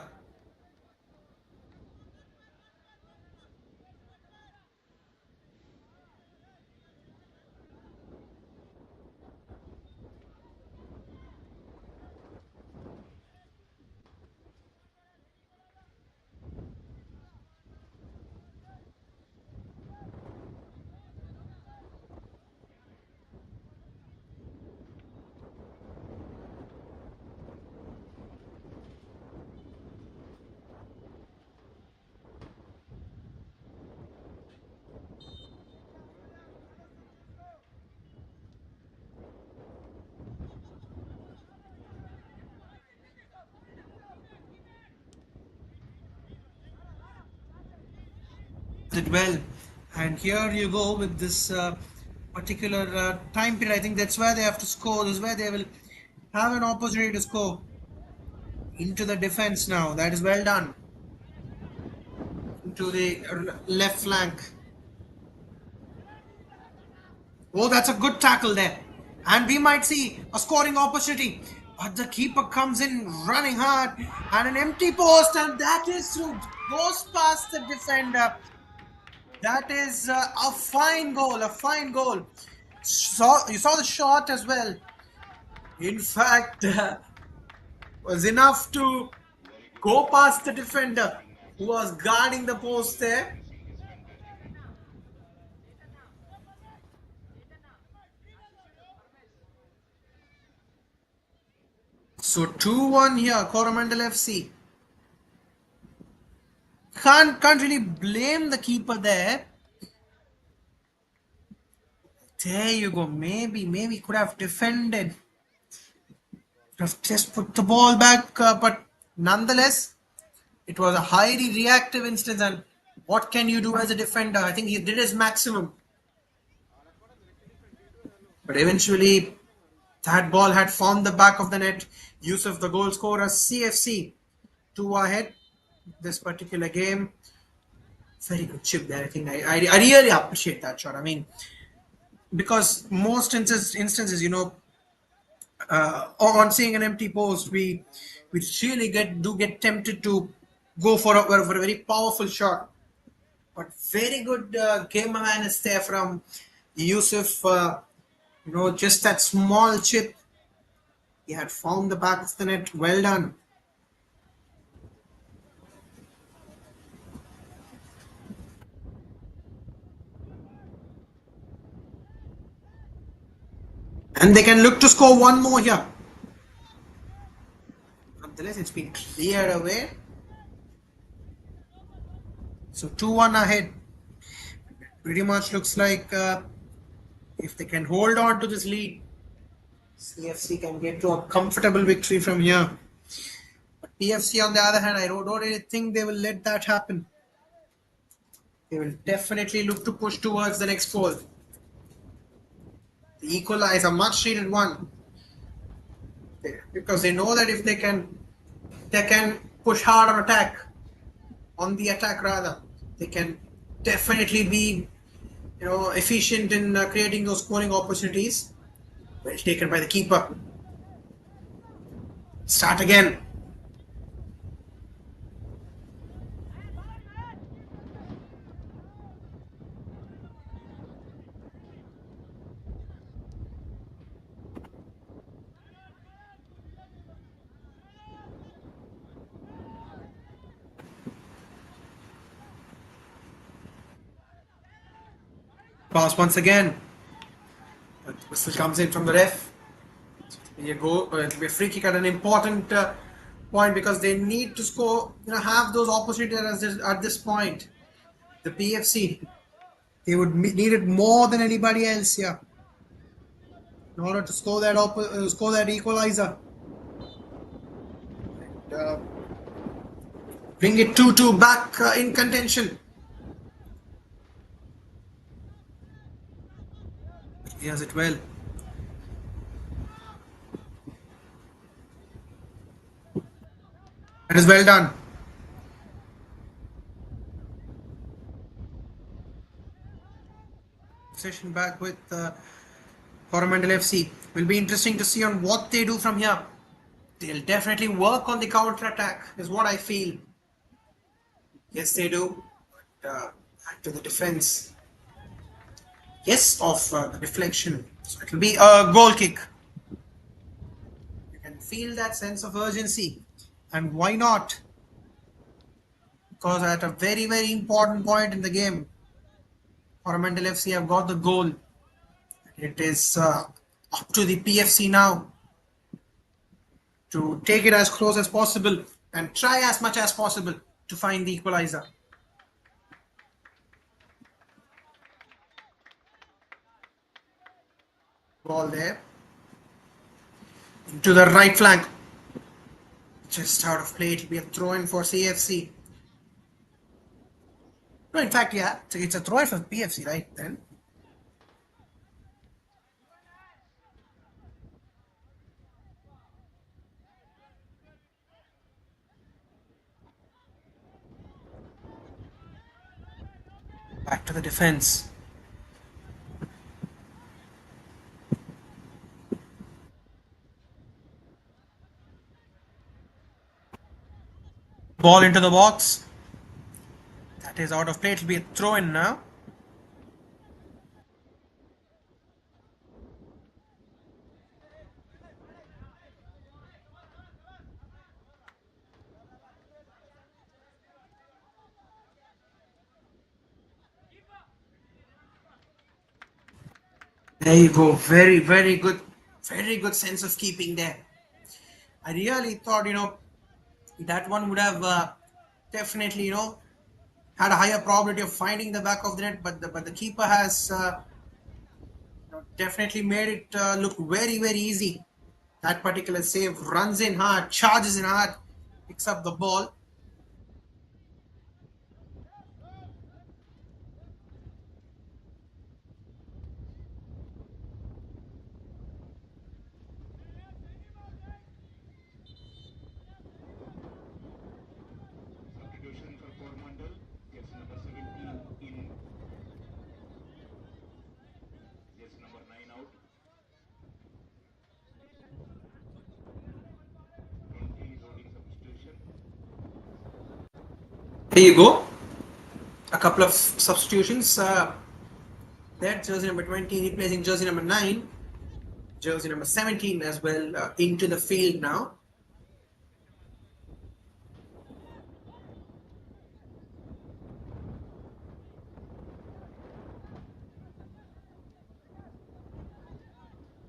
Did well, and here you go with this particular time period. I think that's where they have to score. This is where they will have an opportunity to score. Into the defense now. That is well done. Into the left flank. Oh, that's a good tackle there. And we might see a scoring opportunity. But the keeper comes in running hard. And an empty post. And that is through. Goes past the defender. That is a fine goal, a fine goal. You saw the shot as well. In fact, was enough to go past the defender who was guarding the post there. So 2-1 here, Coramandal FC. Can't really blame the keeper there. There you go. Maybe could have defended. Could have just put the ball back, but nonetheless, it was a highly reactive instance. And what can you do as a defender? I think he did his maximum. But eventually, that ball had found the back of the net. Yusuf, the goal scorer, CFC, 2 ahead this particular game. Very good chip there. I think I really appreciate that shot. I mean, because most instances, on seeing an empty post, we really get tempted to go for a very powerful shot. But very good game awareness there from Yusuf. Just that small chip. He had found the back of the net. Well done. And they can look to score one more here. Nonetheless, it's been cleared away. So 2-1 ahead. Pretty much looks like if they can hold on to this lead, CFC can get to a comfortable victory from here. But PFC, on the other hand, I don't really think they will let that happen. They will definitely look to push towards the next goal. The equalizer, much needed one. Because they know that if they can push hard on the attack rather, they can definitely be efficient in creating those scoring opportunities. Well taken by the keeper. Start again. Pass once again. But whistle comes in from the ref. It'll be a free kick at an important point because they need to score, have those opportunities at this point. The PFC, they would need it more than anybody else here in order to score that equalizer. And, bring it 2-2 back in contention. He has it well. That is well done. Session back with Coramandal FC. Will be interesting to see on what they do from here. They'll definitely work on the counter attack, is what I feel. Yes, they do. But back to the defense. Yes, of the deflection. So it will be a goal kick. You can feel that sense of urgency. And why not? Because at a very, very important point in the game, Coramandal FC have got the goal. It is up to the PFC now to take it as close as possible and try as much as possible to find the equalizer. Ball there. Into the right flank. Just out of play. It'll be a throw-in for CFC. No, in fact, yeah, it's a throw-in for PFC, right then. Back to the defense. Ball into the box. That is out of play. It will be a throw in now. There you go. Very, very good sense of keeping there. I really thought, that one would have definitely, had a higher probability of finding the back of the net, but the keeper has definitely made it look very, very easy. That particular save, runs in hard, charges in hard, picks up the ball. Substitution for Coramandal. Yes, number 17 in. Yes, number 9 out. 20 loading substitution. There you go. A couple of substitutions. There, jersey number 20 replacing jersey number 9. Jersey number 17 as well into the field now.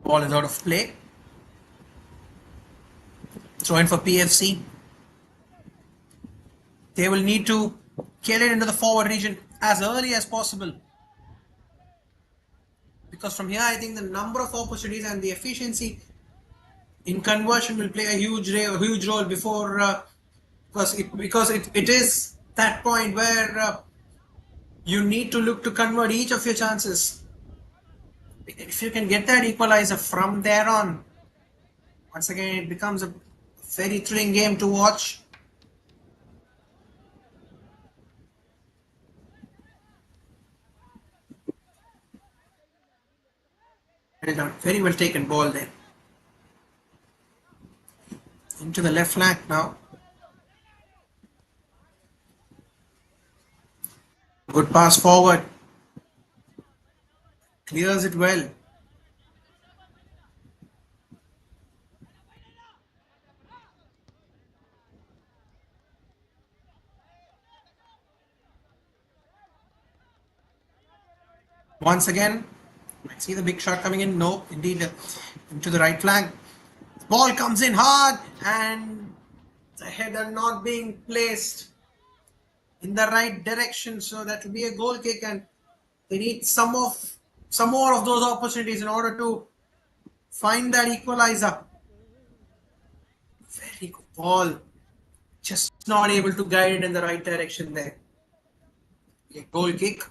Ball is out of play. Throw in for PFC. They will need to get it into the forward region as early as possible. Because from here, I think the number of opportunities and the efficiency in conversion will play a huge role before, because it is that point where you need to look to convert each of your chances. If you can get that equalizer from there on, once again, it becomes a very thrilling game to watch. Well done. Very well taken ball there. Into the left flank now. Good pass forward. Clears it well. Once again, I see the big shot coming in. No, indeed, into the right flank. The ball comes in hard and the header not being placed in the right direction. So that will be a goal kick, and they need some more of those opportunities in order to find that equalizer. Very good ball. Just not able to guide it in the right direction there. A goal kick.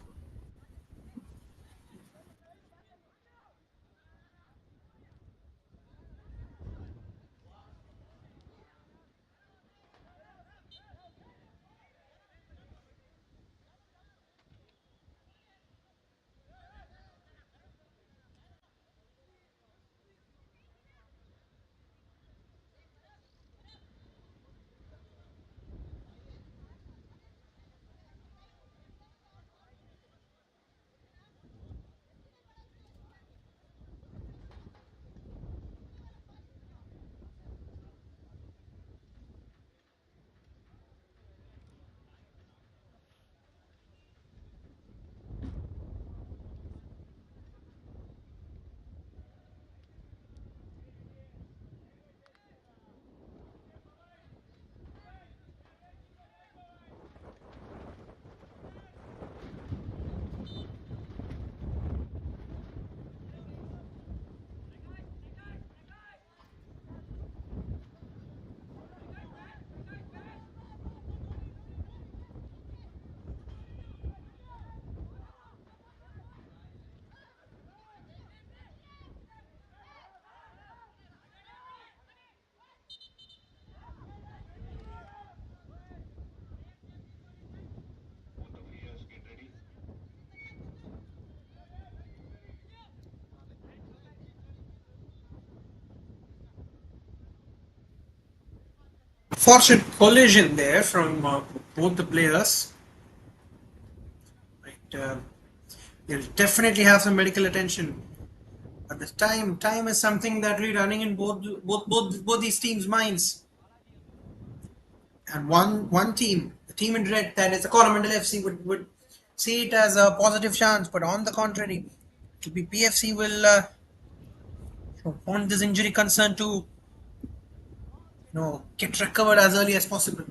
Both the players get ready. Fortunate collision there from both the players. Right, they'll definitely have some medical attention. But the time is something that really running in both these teams' minds. And one team, the team in red, that is the Coramandal FC, would see it as a positive chance. But on the contrary, It'll be PFC will want this injury concern to get recovered as early as possible.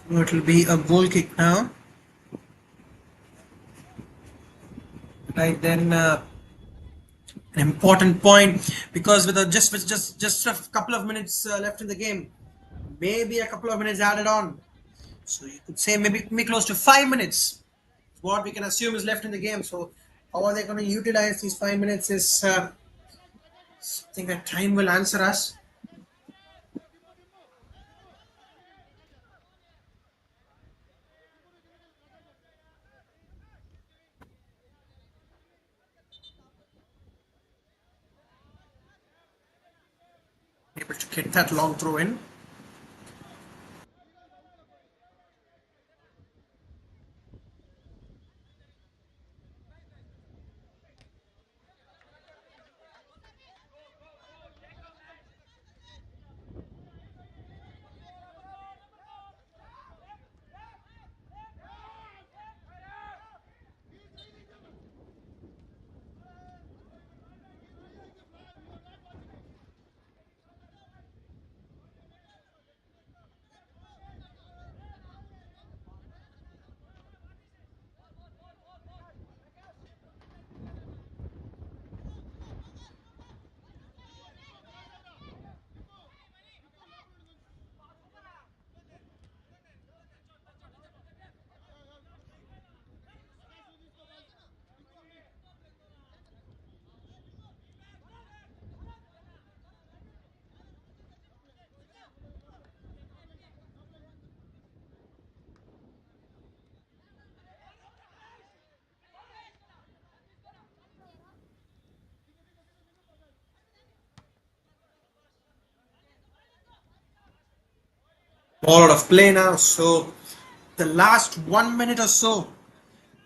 It will be a goal kick now. Right then, an important point because with just a couple of minutes left in the game, maybe a couple of minutes added on. So you could say maybe close to 5 minutes. What we can assume is left in the game. So how are they going to utilize these 5 minutes is something that time will answer us. Able to get that long throw in. All out of play now. So the last 1 minute or so,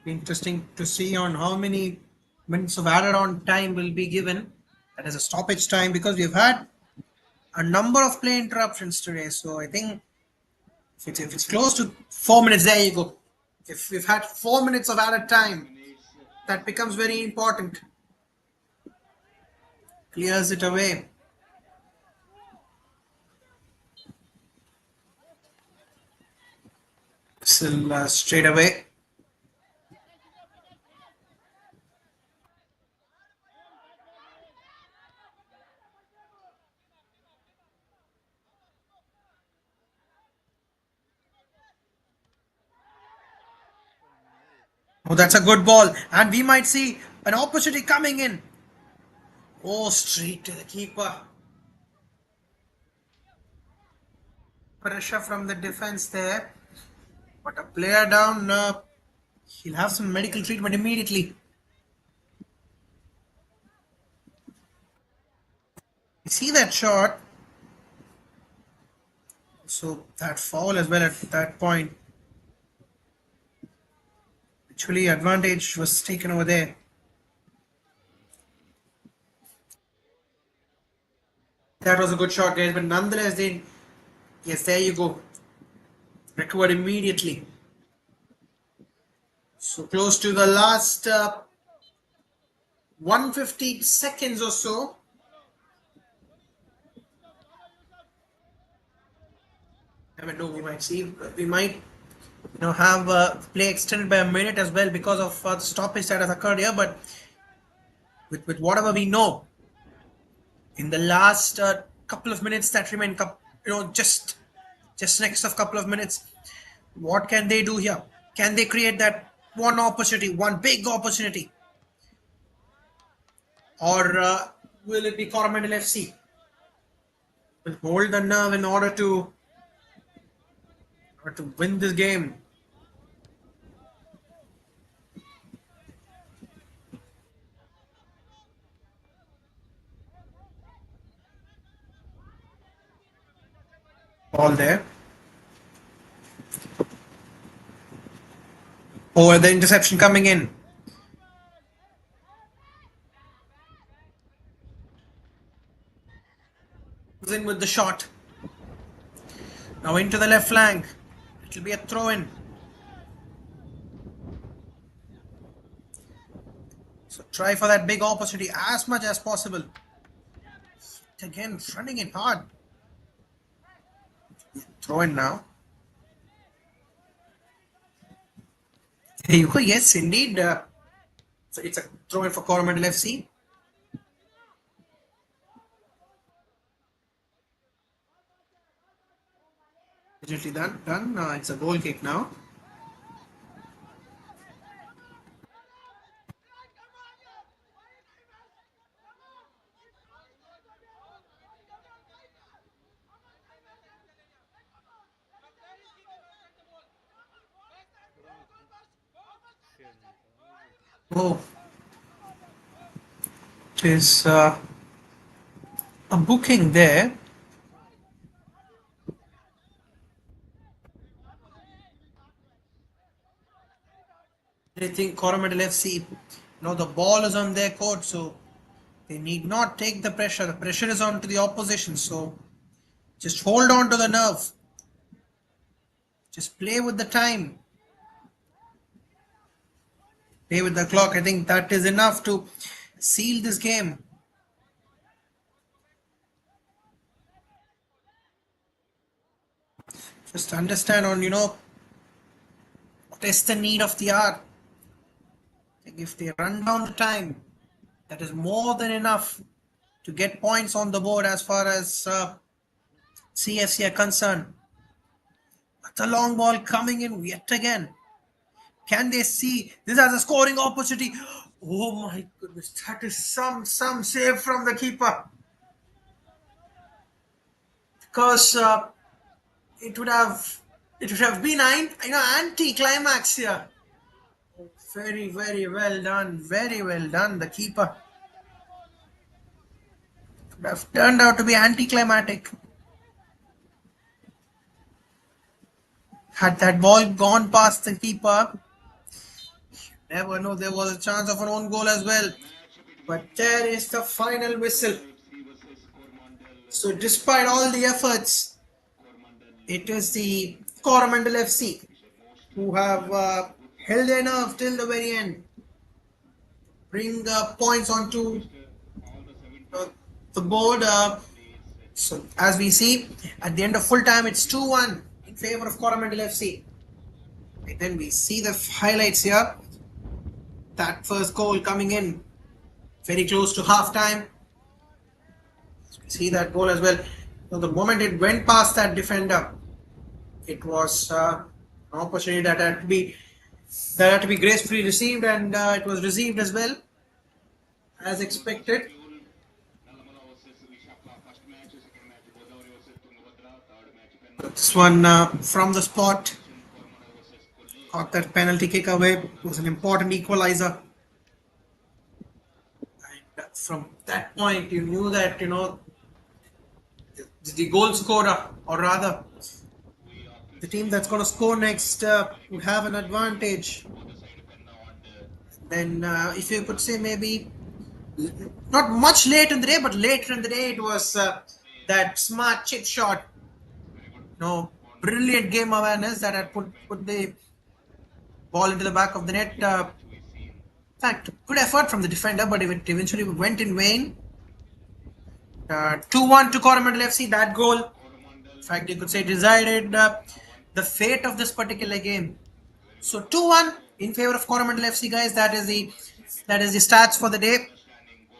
interesting to see on how many minutes of added on time will be given. That is a stoppage time because we've had a number of play interruptions today. So I think if it's close to 4 minutes, there you go. If we've had 4 minutes of added time, that becomes very important. Clears it away. Still straight away. Oh, that's a good ball. And we might see an opportunity coming in. Oh, straight to the keeper. Pressure from the defense there. But a player down, he'll have some medical treatment immediately. You see that shot? So that foul as well at that point. Actually, advantage was taken over there. That was a good shot, guys, but nonetheless, yes, there you go. Recovered immediately. So close to the last 150 seconds or so. Never know, we might have play extended by a minute as well because of the stoppage that has occurred here. But with whatever we know, in the last couple of minutes that remain, just next of couple of minutes, what can they do here? Can they create that one big opportunity, or will it be Coramandal FC will hold the nerve in order to win this game? All there. Oh, the interception coming in. In with the shot. Now into the left flank. It will be a throw in. So try for that big opportunity as much as possible. Again, running in hard. Throw in now. There you go. Yes, indeed. So it's a throw in for Coramandal FC. Immediately done. It's a goal kick now. Oh, it is a booking there. I think Coramandal FC, the ball is on their court, so they need not take the pressure. The pressure is on to the opposition, so just hold on to the nerve. Just play with the time. Play with the clock. I think that is enough to seal this game. Just understand on, what is the need of the hour. If they run down the time, that is more than enough to get points on the board as far as CFC are concerned. But the long ball coming in yet again. Can they see this as a scoring opportunity? Oh my goodness, that is some save from the keeper. Because it would have been anti-climax here. Very, very well done. Very well done. The keeper. It would have turned out to be anticlimactic. Had that ball gone past the keeper, never know, there was a chance of an own goal as well. But there is the final whistle. So despite all the efforts, it is the Coramandal FC who have held their nerve till the very end. Bring points onto the board. So as we see, at the end of full time, it's 2-1 in favor of Coramandal FC. And then we see the highlights here. That first goal coming in very close to half time. See that goal as well. So the moment it went past that defender, it was an opportunity that had to be gracefully received, and it was received as well as expected. This one from the spot got that penalty kick away. It was an important equalizer. And from that point, you knew that the goal scorer, or rather the team that's going to score next, would have an advantage. Then, if you could say maybe not much late in the day, but later in the day, it was that smart chip shot. No, brilliant game awareness that had put the ball into the back of the net. In fact, good effort from the defender, but it eventually went in vain. 2-1 to Coramandal FC. That goal, in fact, you could say decided the fate of this particular game. So 2-1 in favor of Coramandal FC, guys. That is the stats for the day.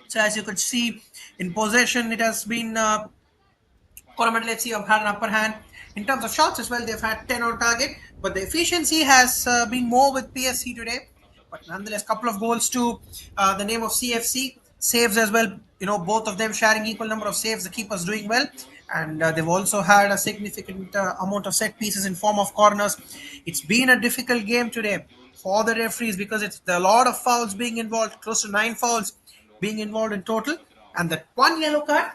So as you could see, in possession, it has been Coramandal FC have had an upper hand in terms of shots as well. They've had 10 on target, but the efficiency has been more with PSC today. But nonetheless, couple of goals to the name of CFC. Saves as well. Both of them sharing equal number of saves. The keepers doing well, and they've also had a significant amount of set pieces in form of corners. It's been a difficult game today for the referees because it's a lot of fouls being involved, close to 9 fouls being involved in total, and that one yellow card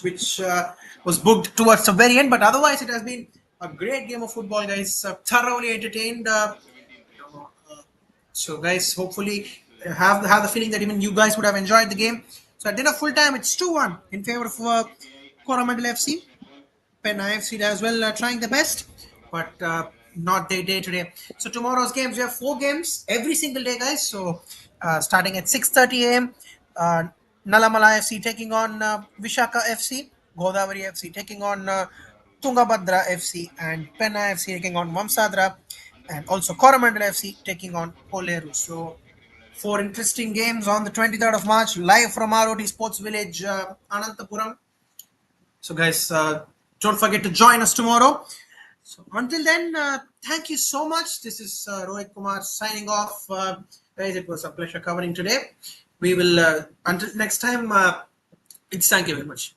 which was booked towards the very end. But otherwise, it has been a great game of football, guys. Thoroughly entertained. So, guys, hopefully have the feeling that even you guys would have enjoyed the game. So, at dinner full time, it's 2-1 in favor of Coramandal FC. Penna FC as well trying the best, but not their day today. So tomorrow's games, we have 4 games every single day, guys. So starting at 6:30 a.m. Nalamala FC taking on Vishaka FC, Godavari FC taking on Tungabhadra FC, and Penna FC taking on Vamsadra, and also Coramandal FC taking on Poleru. So 4 interesting games on the 23rd of March, live from ROT Sports Village, Ananthapuram. So, guys, don't forget to join us tomorrow. So, until then, thank you so much. This is Rohit Kumar signing off. Guys, it was a pleasure covering today. We will, until next time, it's thank you very much.